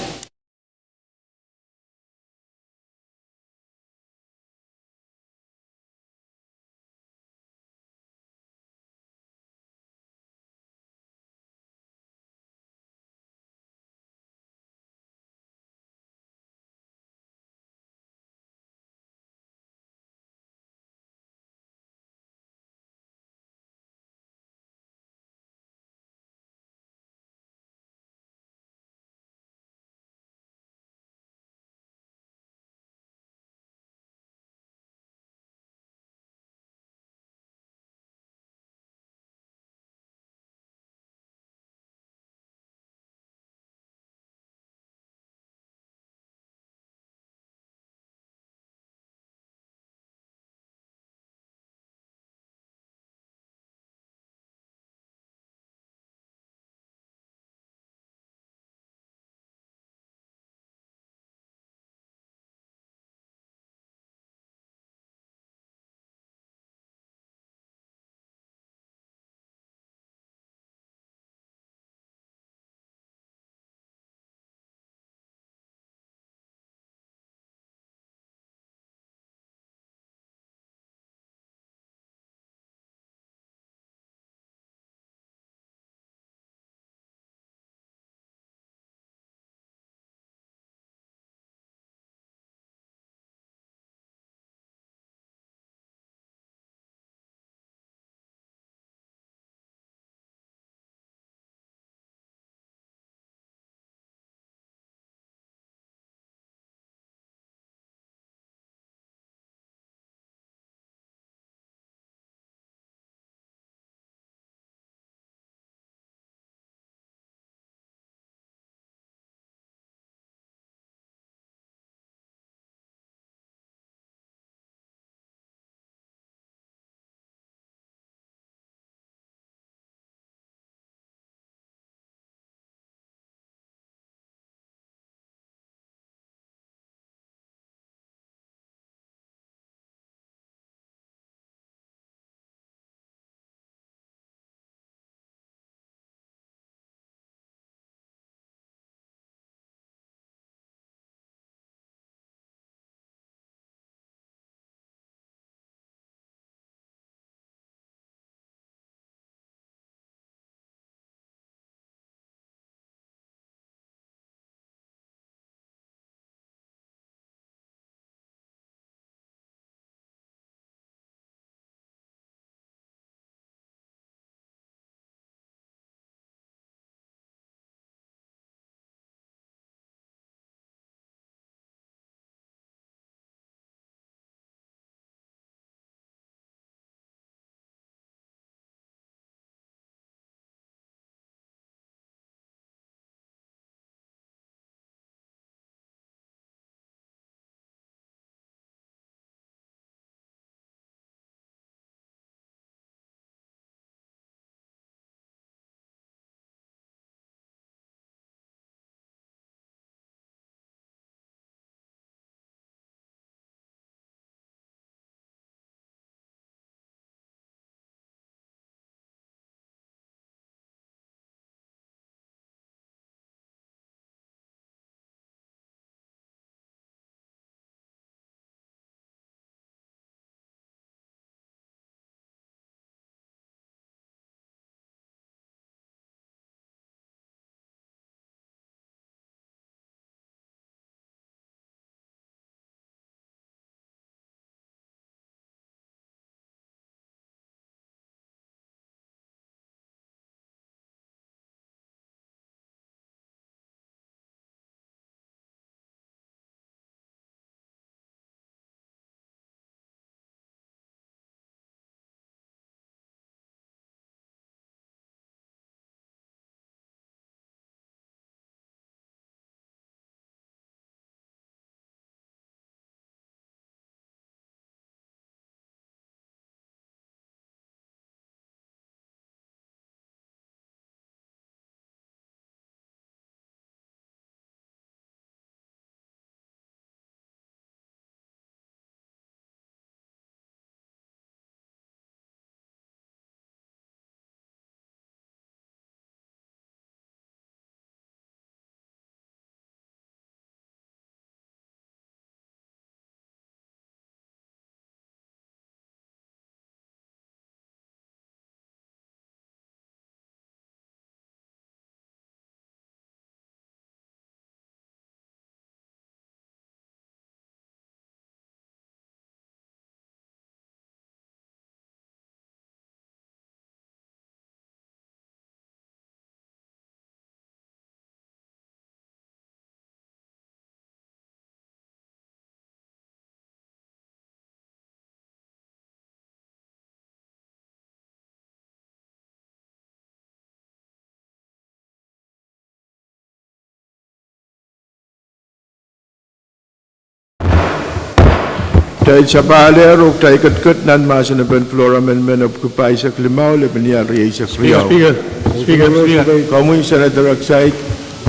Dahil sa pahali, rog tayo katkat nan masa na ben floor amendment of kupay sa klimaw, lebaniya riyay sa kriyaw. Speaker. Kamuy Senator Aksait.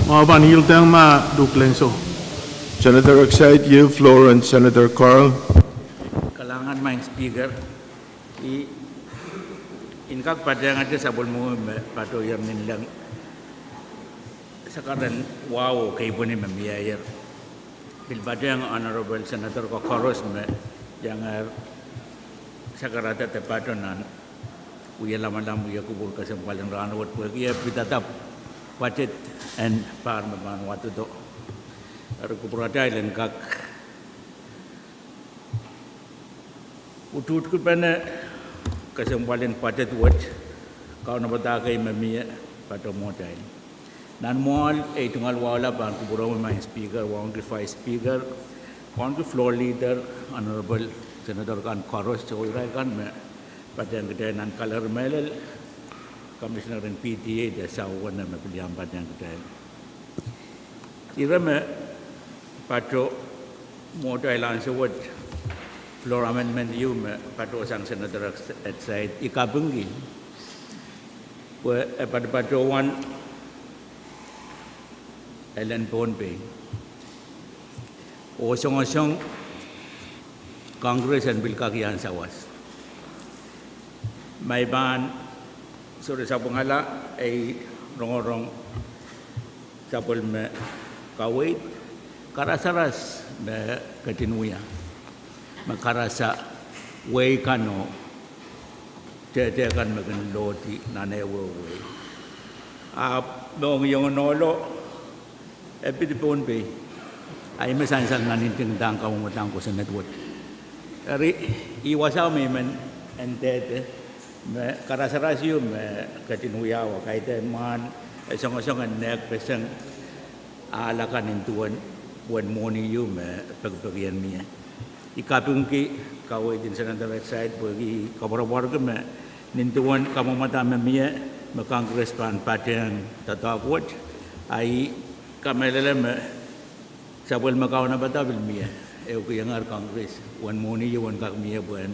Mga panil tayong maduklenso. Senator Aksait, yield floor, and Senator Carl. Kalangan main speaker. Inkak pada yang ada sabun mu patu yang nilang sekarang wow kayak pun ini membiayar. Pada yang honorable Senator Kokoros yang sekarang tepat nan uya lama-lama uya kubur kesempatan Rahnwet pergi ya tetap budget and par memang waktu tu kubur ada dan kak utut kupana kesempatan budget buat kau nak bertakai memia pada modal. Dan mall tunggal wala ban kubur main speaker, wang five speaker, wang floor leader honorable Senator kan Kokoros cakap kan pada yang kedai nan color melel Commissioner and PTA dia sawan nama pilihan pada yang kedai. Kira pada modal langsung buat floor amendment you pada sang Senator Aksait ikabungi. Pada one Pohnpei. Osong Congress and Bilkakian Sawas. May ban sudah sa pangala ay rong sapol me kawait karasaras me katinuya makarasa way kano tete kan magan loti nanewo way dong yung nolo epid Pohnpei ay masansan naninting dang kamutang ko sa network ari iwasaw may man entete me karasarasyo me katinuyawa kahit man isang nek pesang alakan intuan buwan moni yu me pagpagyan niya ikapungki kaway din sa nandalat side bagi kabarwarga me nintuan kamamata me miya me Congress pan patyan tatawad ay kamelele me sabol makaw na batabil miya ko yang Congress wan moni yu wan kak miya buwan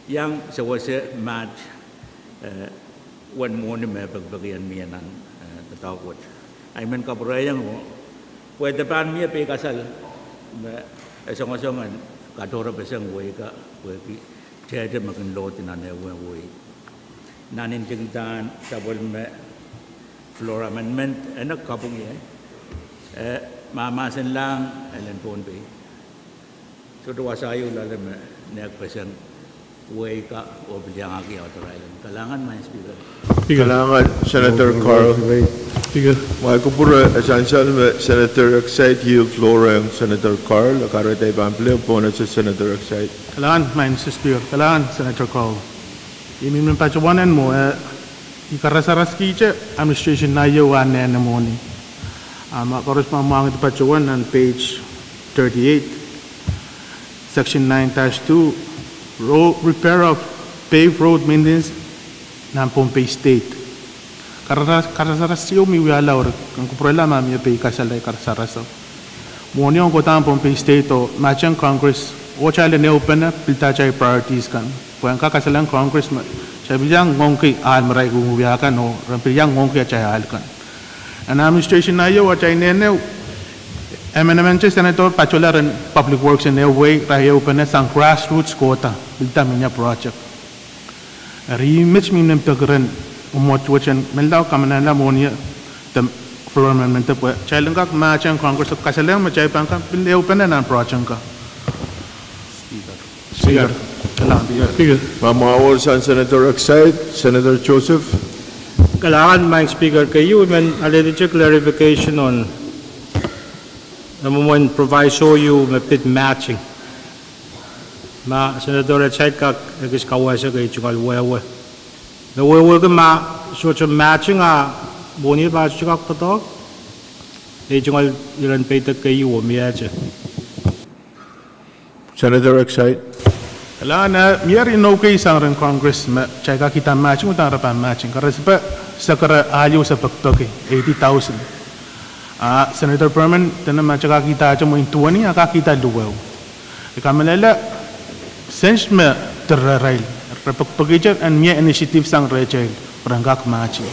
yang sawase match wan moni me pagpagyan miya nan tatawad ay men kabarayang pwede pan miya pe kasal esong-esongan kadora besang way ka pwede tiyade makin lot na way nanin jengtan sabol me floor amendment enak kapung ya mamasan lang Pohnpei so dua sayo lalam nek besang way ka o bilang aki authorize kalangan main speaker Kalangan Senator Carl. Speaker. Mga kupura essential Senator Aksait yield floor ang Senator Carl. Akarat ay pample po sa Senator Aksait. Kailangan, Mr. Speaker, kailangan, Senator Carl. Imimin pachawanan mo, ikarasaras kiche, administration na yawan na mo ni. Makaros pa mga pachawan on page 38, section 9-2, repair of paved road maintenance ng Pohnpei State. Karasaras siyo miwala or kung kuprela mami pay kasalay karasaras. Muni ang kota ang Pohnpei State o matchang Congress o chale ne open na pilta chay priorities kan. Kung kakasalang Congress siya bilang ngongki maray gumuwiyakan o rampilyang ngongki at chay kan. An administration na iyo at chay nene eminamente Senator Pachola rin Public Works in their way rahi open na sang grassroots kota pilta minya project. Remits minum pagren umot wajan meldaw kamanala monia the floor amendment po challenge ka matchang Congress kasalang machay pangka pinde open na project ka Speaker Mamawal sa Senator Aksait, Senator Joseph. Kailangan maing speaker kayo man already clarification on number one proviso you mapit matching ma Senator Aksait ka nagis kawasa kay chungal wewe na wewe ka ma such a matching boni ba chukak to chungal ilan payta kayo miyache Senator Aksait. Kailangan miyari no kay isang rin Congress chay ka kita matching utang rapan matching karaspa sa kara ayaw sa pagtoki 80,000 Senator Perman tanam chaka kita mo intuani akakita duwaw ikamalala Since me terrail, repagpagijan and mia initiative sang rachel, perangak machi.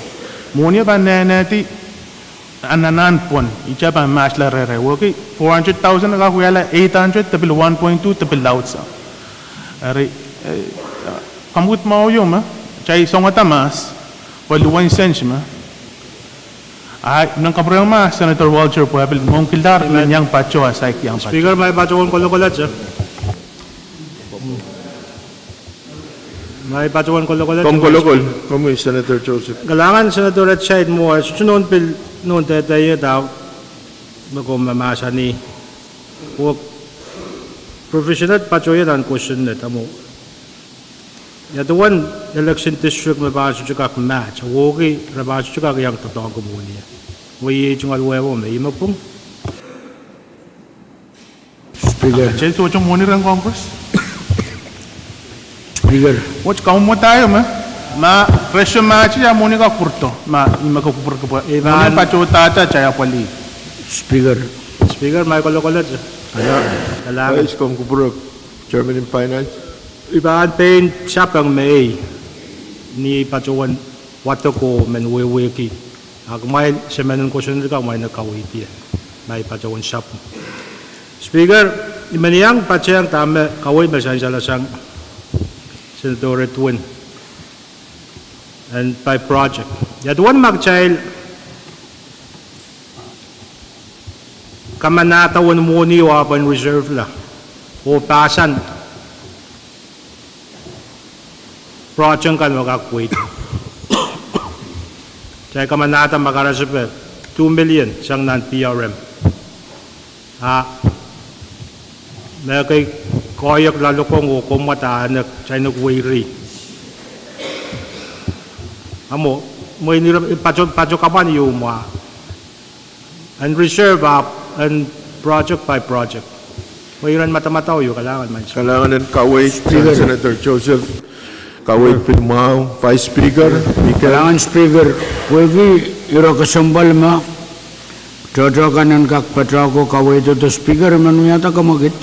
Munia ba nanati ananan pon, icha ba match la rere. Woki 400,000 ka kuyala 800 tabil 1.2 tabil lautsa. Ari kamut mau yo ma, cai songata mas, waluan sense ma. Ay, nang kabrang ma, Senator Walter po, abil Enginkehlap yang pacho asay yang pacho. Speaker, may pacho kong kolokolat, sir. May pacho kong kolokolat. Kom kolokol, kom Senator Joseph. Galangan, Senator at side mo, sunon pil noon tayo daw, bago mamasa ni, professional pacho yan ang question na tamo. Yatuan election district mabasa juga match. Wogi rabasa juga yang tatong komuni. Woy yung alwewo may imapong. Speaker. Chay to yung muni rang Congress. Speaker. Watch kaum mo tayo ma presyo match ya muni ka kurto. Ma makakupur ka po. Muni pacho tata chaya pali. Speaker. Speaker, may kolokolat. Kalaman. Vice Kom Kupurok, Chairman in Finance. Ibaan Pein siya pang may ni pacuan wato ko men weweki. Ako may semenan ko sunod ka may nakawiti. May pacuan siya. Speaker, imaniyang pacyang tama kaway masansala sang Senator Twin and by project. Yatuan magchild kamanata wan muni wapan reserve la o pasan project kan makakwit. Kaya kamanata makarasipet 2 million siyang non-PRM. May kay koyak lalo kong kumataan siya nagwiri. Amo, mo inirap pacho kapan yung mga and reserve up and project by project. Mo iran mata-mataw yung kailangan man. Kailangan ng kaway, Senator Joseph. Kaway Pwuhng, Vice Speaker. Kailangan Speaker, wagi iro kasambal ma, cocokanan kak patrako kaway to Speaker, manuyata kamagit.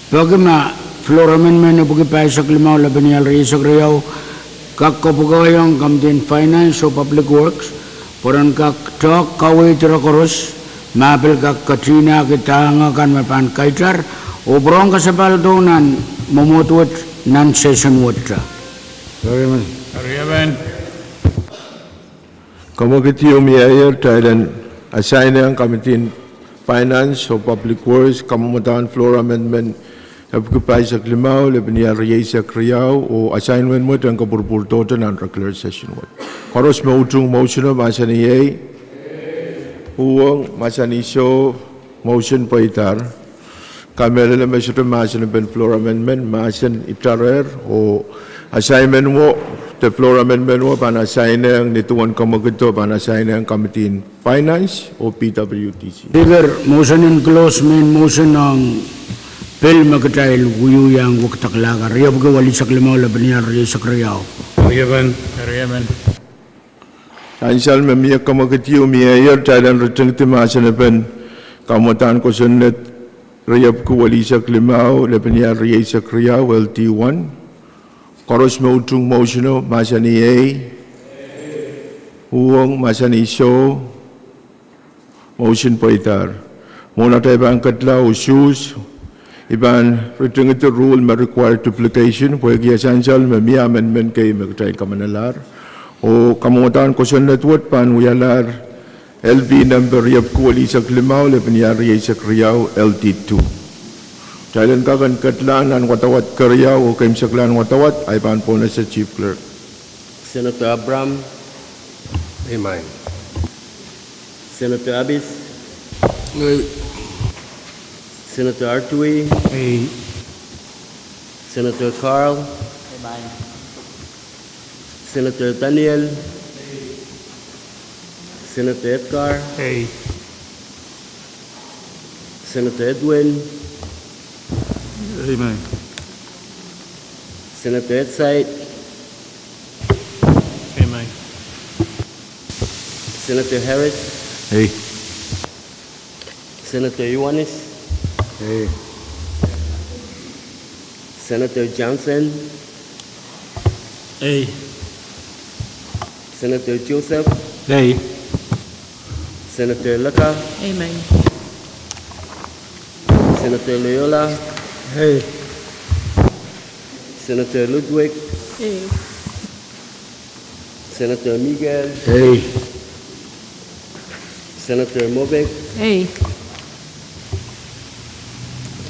Bagi ma, floramen man na buki paisak limaw laban niya risak riyaw, kak kapugayang kamtin finance o public works, poran kak tok kaway tirakoros, mapil kak Katrina kita kan mapan kaitar, o brong kasabal donan, mamutwat non-session watra. Ariaman. Kamu Mayor Thailand assign ang Committee Finance o Public Works kamumataan floor amendment napagkupay sa klimaw labaniya riyay sa kriyaw o assignment mo ang kapurpurto ng regular session mo. Koros mautong motion o masa niyay Pwuhng masa niso motion pa itar kamera na masyado masa na ben floor amendment masa itarer o assignment mo, the floor amendment mo, pan-assign ang nituan kamagito, pan-assign ang Committee in Finance o PWTC. Speaker, motion in close main motion ng bill magkatail guyuyang waktaklaga. Riyab ka wali sa klimaw laban niya riya sa kriyaw. Ariaman. Ansal mamiyak kamagito Mayor Thailand reteng timasa na ben kamutan ko sunat riyab ko wali sa klimaw laban niya riya sa kriyaw LT1. Koros mautong motion o masa ni A, Pwuhng masa ni So, motion po itar. Muna tayo ba ang katla o shoes, iban return ito rule ma-require duplication, pwede essential, may amendment kay magtayo kamanalar, o kamungutan ko sa network pan uyalar, LB number yap ko wali sa klimaw, lapanyari sa kriyaw, LT2. Thailand kakan katlaan ang watawat karyaw o kaim saklaan watawat ay paan po na sa Chief Clerk. Senator Abram. Amen. Senator Abis. Ngay. Senator Artui. Hey, Senator Carl. Senator Daniel. Senator Edgar. hey, Senator Edwin. Amen. Senator Edside. amen. Senator Harris. Hey. Senator Ioannis. Hey. Senator Johnson, A. Senator Joseph, A. Senator Laka, Amen. Senator Loyola, Hey. Senator Ludwig, A. Senator Miguel, Hey. Senator Mobeck, A.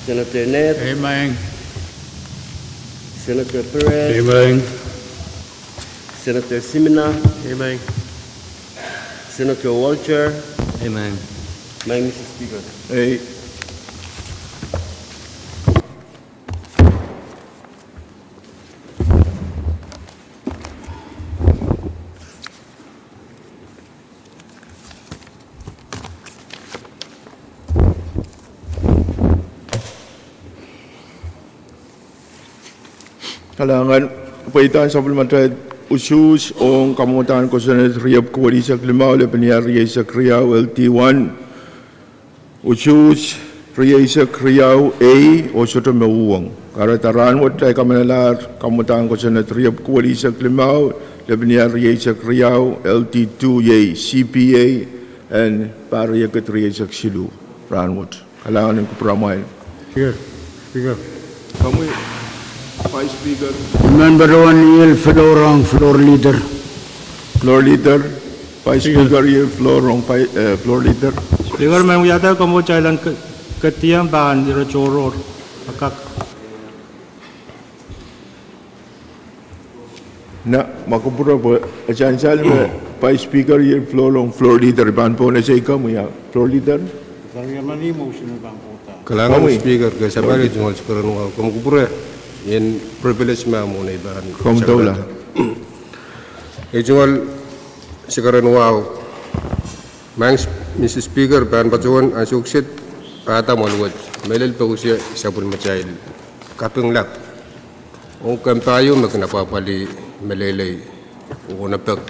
Senator Ned, Amen. Senator Perez, Amen. Senator Simina, Amen. Senator Walcher, Amen. Mr. Speaker. Hey. Kailangan upaitan supplementary usus o kamutan ko sa Riyab Kuwari sa Klimaw, Lepaniyari sa Kriyaw LT1, usus Riyay sa Kriyaw A o sa Pwuhng. Karataran wat ay kamanalar kamutan ko sa Riyab Kuwari sa Klimaw, Lepaniyari sa Kriyaw LT2 yay CPA and Pahrek Riyay sa Ksilu. Rahnwet. Kailangan ng kupramahin. Speaker. Kami, Vice Speaker. Member Ngilen, Rohng, floor leader. Floor leader, Vice Speaker, Rohng, floor leader. Speaker, may yata ko mo chailan katiyang bahan ni Rachoror. Akak. Na, makapura po, esensyal na Vice Speaker, Rohng, floor leader. Bahan po na sa ikaw mo ya, floor leader. Kailangan Kami. speaker kaya sabali jungal sekarang wao kumukupura yan privilege mo na ibahan. Kamu tahu lah. Jungal sekarang wao Mr. Speaker bahan pacuan asuksit pata maluwat melel pagusya sabun macail Kapwuhng lap o kampayo magnapapali melelay o napag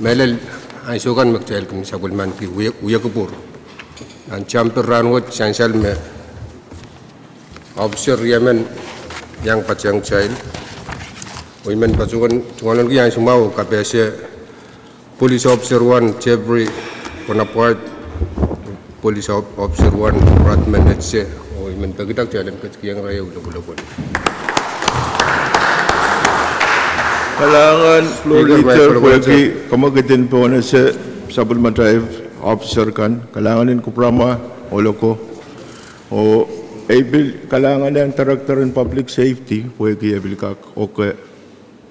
melel asukan magcail kung sabun man ki uya kupur ang champion Rahnwet sansal me officer Yemen yang pacang child women pasukan tungalan yang sumau KPS police officer 1 Chevry Pohnpei police officer 1 Rahnwet se women pagitak jalan kecil raya ulo-ulo. Kailangan floor leader pwede kamagatin po na sa supplementary officer kan, kailangan kuprama o loko o kailangan ng director in public safety pwede abil ka o ke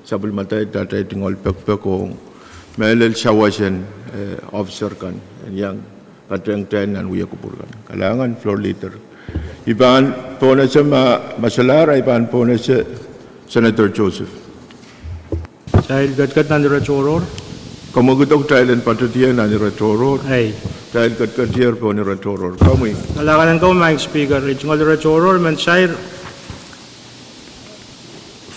supplementary data tingol pek o melel shawasan officer kan yang kateng tenan uya kupur kan, kailangan floor leader iban po na sa masalara iban po na sa Senator Joseph. Dahil gat-gat na ni Rachoror. Kamagutok Thailand patutian na ni Rachoror. Ay. Dahil kat-katier po ni Rachoror. Kami. Kailangan ko, Mike Speaker. Itong Rachoror, man shire.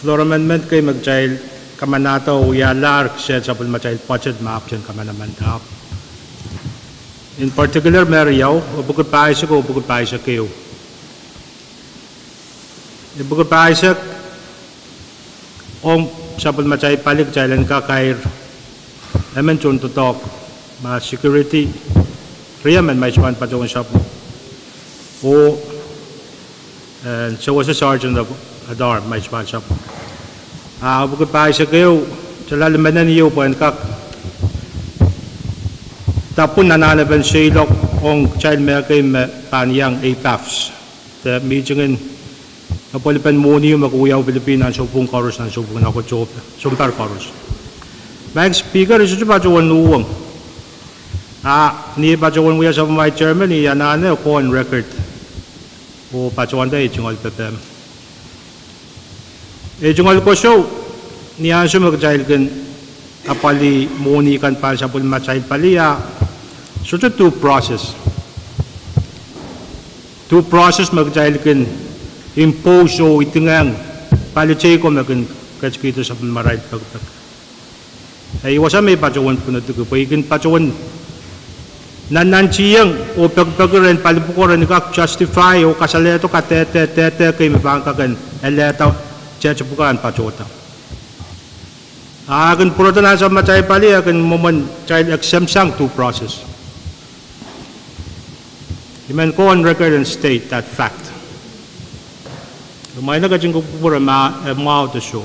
Floor amendment kay mag-child kamanata o yalar siya sa pulma-child budget ma-option kamanaman up. In particular, Mariaw, bukod pa isa ko, bukod pa isa kayo. Bukod pa isa, sa pulma-child palik, child ka kair. Naman chun to talk, ma security, riya man may chuan pa chun shop. O, and so was a sergeant of Adar, may chuan shop. Bukod pa isa kayo, sa lalimanan niyo po ang kak. Tapon nananaban siya ilok, ang child may kayo paniyang APAFs. The meetingin, napolipan muni yung makuyaw Pilipinas, so pong chorus na, so pong nakot sumpar chorus. Mike Speaker, isu pa chuan Pwuhng. Ni pa chuan wiya sa my chairman ni anane ko on record. O pa chuan dai chungol pepem. Chungol ko show ni aso magjail kan apali muni kan pa sa pul machail paliya. So to two process magjail kan impose o itingang palichay ko magan kachkito sa maray pagpag. Ay wasa may pacuan po na tugo. Pagiging pacuan Nananchiyang o pagpagren palipukoran kak justify o kasaleto ka tete kay mabangka kan eleta chechapukan pachota. Akan puro na sa machay pali akan moment child exemption to process. You may go on record and state that fact. Lumay na kajing kupura mao to show.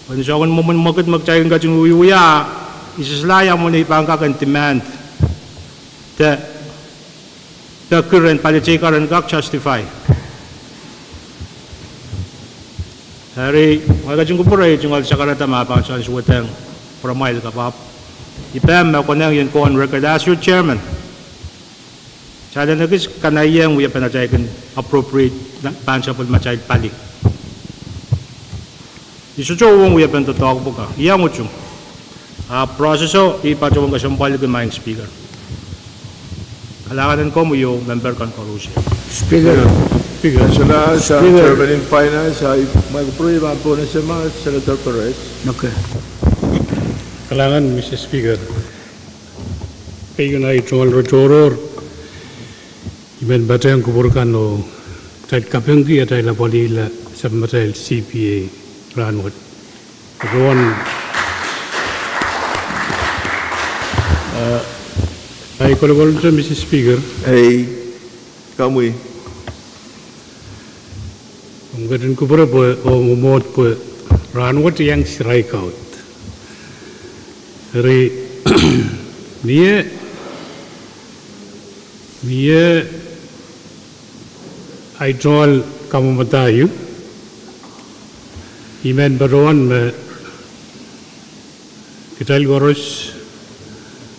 When sa akan moment magkat magchay kajing uyuya isislaya mo na ipangka kan demand the current politician kak justify. Hari, mga kajing kupura yung al sakarata mapang sa suwetang promail kapap. Ipem ako na yun ko on record as your chairman. Sada nagis kanayang uya panachay kan appropriate pansya po machay pali. Isucho wong uya pan totoo po ka. Iyang uchong. Proseso ipachawang kasampal kan maing speaker. Kailangan ko mo yung member kan korusya. Speaker. Sa Chairman in Finance, ay mag-approve po na siya mga Senator Perez. Okay. Kailangan, Mr. Speaker. Kayo na itong alrotoror. Iban batayang kuburkan o tayo kapengki at tayo lapalila sa matayang CPA Rahnwet. Rohng. Ay kolokol sa Mr. Speaker. Hey, kamuy. Ang gadin ko po o umot po Rahnwet yang strike out. Hari dia ay troll kamu matayu. Iman baruan me kita goros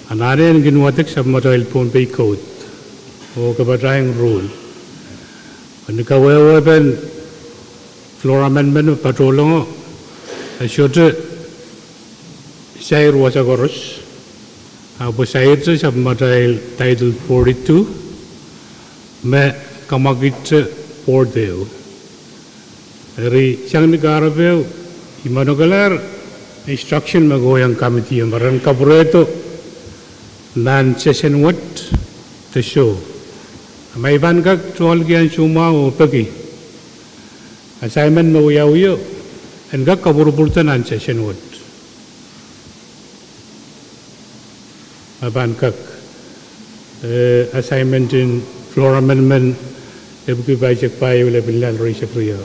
anare ang ginuwatek sa matail Pohnpei code o kabatayang rule. Ano kawawa ben floor amendment patrolong asyode sayur wasa goros. Apo sayur sa matail title 42 me kamagit pordeo. Dari siyang nag-aarabeo, imanogalar instruction magoyang committee ang maran kabureto nan session what to show. May ban kag tuwal kiyan suma o pagi. Assignment mauyaw-uyo and kag kaburupurta nan session what. Maban kag assignment in floor amendment Deputy Vice Payo Lepilan Raisa Kriya.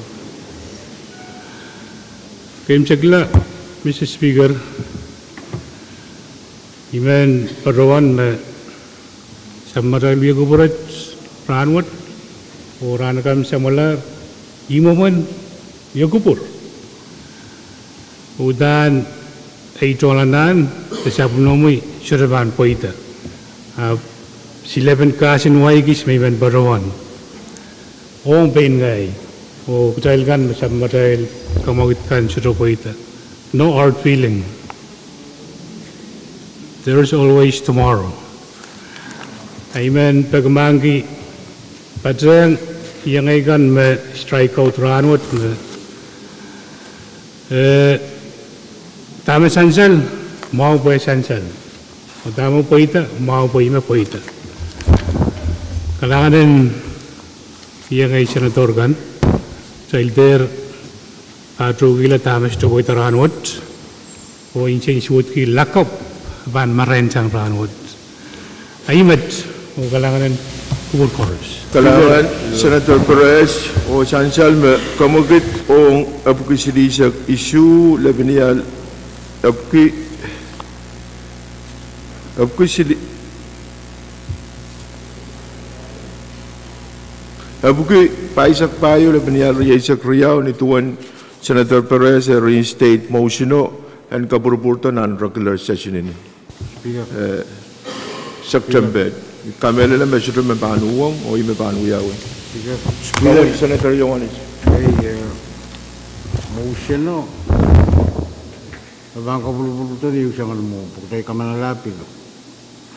Kim Chagla, Mr. Speaker, Iman Parawan sa Maralya Guburat Rahnwet o Ranakam Samala Imaman Yagupur. Udan ay tolanan sa Sabunomoy Suraban Poita. Silaban kasin waigis may man Parawan. Ong Pein ngay o kutailgan sa matail kamagitkan sa Poita. No hard feeling. There is always tomorrow. Amen. Pagmangi patrang yang ikan me strike out Rahnwet me tama sansal mau boy sansal. O tama Poita mau boy me Poita. Kailangan yang ay senator kan sa ilder atrugila tamas to Poita Rahnwet o inching suot ki lakop ban marancang Rahnwet. Aymat o kailangan kubur koros. Kailangan Senator Perez o sansal me kamugit o apukisilisag issue labinial Abuki paisak payo labinial riyasak riyaw ni tuwan Senator Perez reinstate motion and kaburburto non regular session ini. September. Kamela na measure me panuwang o ime panuyaw. Speaker Senator Yohanes. Motion no. Abang kaburburto di usangan mo pagkay kamanalapin.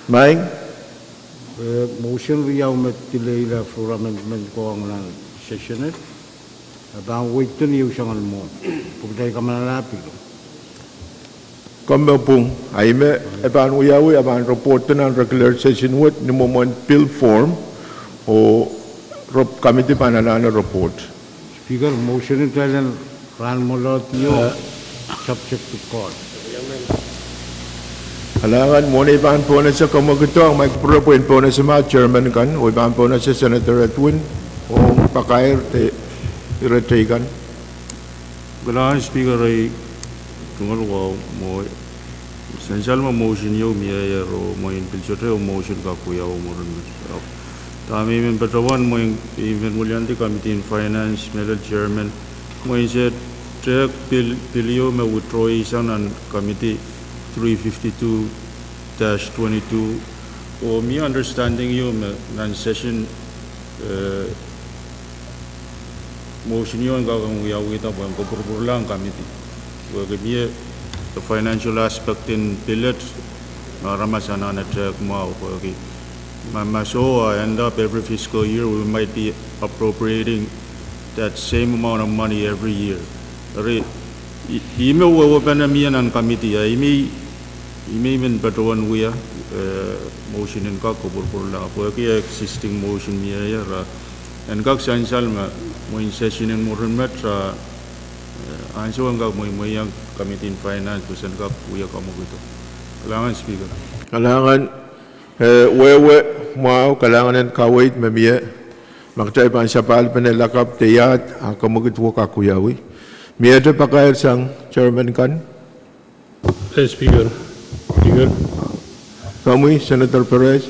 Maing motion riyaw matila for amendment ko ang lang session Abang wait to ni usangan mo pagkay kamanalapin. Kami Pwuhng, aime eban uyawi eban report ng regular session with ni moment bill form o committee panalana report. Speaker, motion in Thailand, Ran Molotio, subject to court. Halangan mo na iban po na sa kamagito ang may propoin po na sa mga chairman kan o iban po na sa Senator Edwin o pakair iretay kan. Kailangan speaker ay tungal wow mo essential mo motion yo miya ro mo infiltrate o motion ka kuya o mo rin tami men patawan mo even mulyanti committee in finance medal chairman mo inset track pilio me withdraw isang an committee 352-22 o mi understanding yo me nan session motion yun gagawin kita po ang kupurpur lang committee. Wagamiye the financial aspect in billet ramasan na track mo okay. So end up every fiscal year we might be appropriating that same amount of money every year. Re email wo panamian ang committee imi men patawan we motion in ka kupurpur lang po existing motion niya ra and kag essential mo in session in Rahnwet anso ang mo yang committee in finance kusan kag kuya ka mo gito kailangan speaker Kailangan wewe mo kailangan kawait mamiya magtay pa sa palpen lakap teyat kamugit wo ka kuyawi miya te pakair sang chairman kan Speaker. Speaker. Kami Senator Perez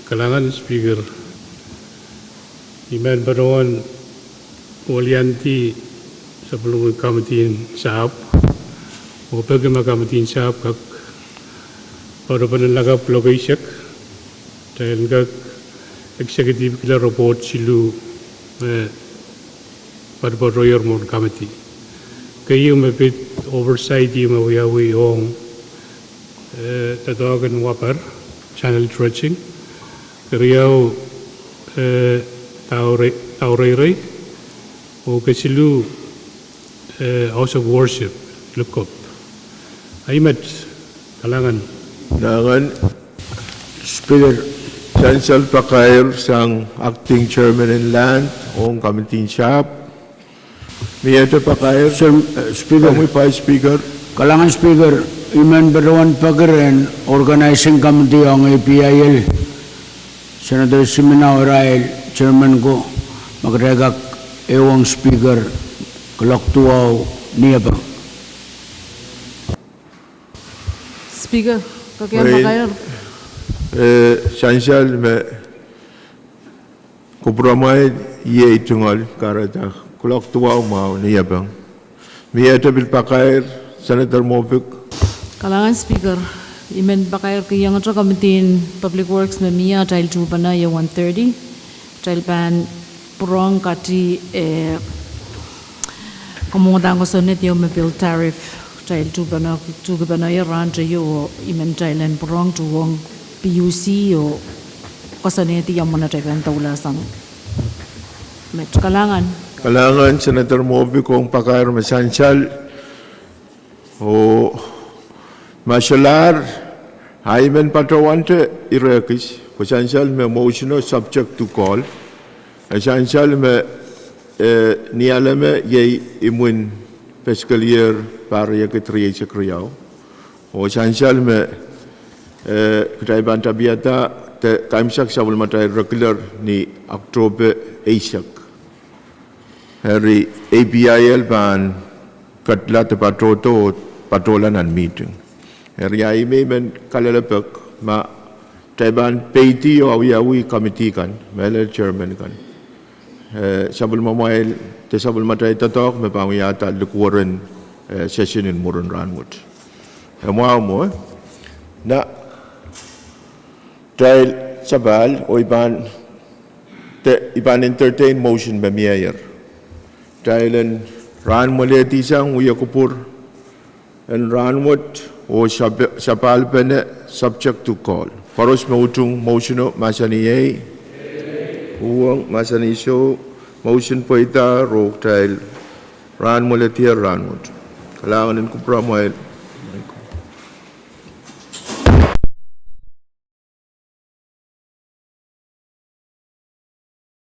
Kailangan speaker. Iman Barawan Walianti sa pelungan kamatin sahab. Upag magkamatin sahab kag para panalagap logisyak. Dahil kag executive kila report silu para royer mon kamati. Kayo mapit oversight yung mawiyawi yung tatawagan wapar channel trudging. Kariyaw Tauray o kasilu House of Worship lukop aymat kalangan Speaker Chancel Pakair sang acting chairman in land o committee shop Miyata Pakair Speaker kami pa speaker kalangan speaker Iman Barawan Pagaran organizing committee ang APIL Senator Siminaw Rael chairman ko magregak ewang speaker kalaktuaw niya ba Speaker, kakyan Pakair. Chancel me kupramay ye itungal karata kalaktuaw mau niya ba Miyata bil Pakair Senator Movik Kalangan Speaker, Iman Pakair kayang ito Committee in Public Works na miya dahil tuba na yung 130 dahil pan Pwuhng kati kumungutang ko sonit yung bill tariff dahil tuba na yung rancho yung Iman dahil Pwuhng tuwang PUC o kasaniti yung mga dahil taulasang medyo kalangan Senator Movik kong Pakair masansyal o Masyalar, Haimen Patawante Irakis, Essential me motion subject to call, Essential me Nialame ye imun fiscal year Pahrek Triya Kriyaw, o Essential me Kataiban Tabiata, the Kaimsak Sabul Matay regular ni October Asak. Hari APIL ban Katla te Patoto Patolan and meeting. Area may ben kalalapak ma Taiban Peiti o awi committee kan mele chairman kan sabul mamail te sabul matay tatok me pangiyata lukwaran session in Muron Rahnwet mo na dahil sabal o iban entertain motion ba mayor dahil Rahnwet isang uyakupur and Rahnwet o sapal pene subject to call. Paros mautung motion masani Pwuhng masani so motion po ita rock tail Rahnwet Rahnwet. Kailangan ko promote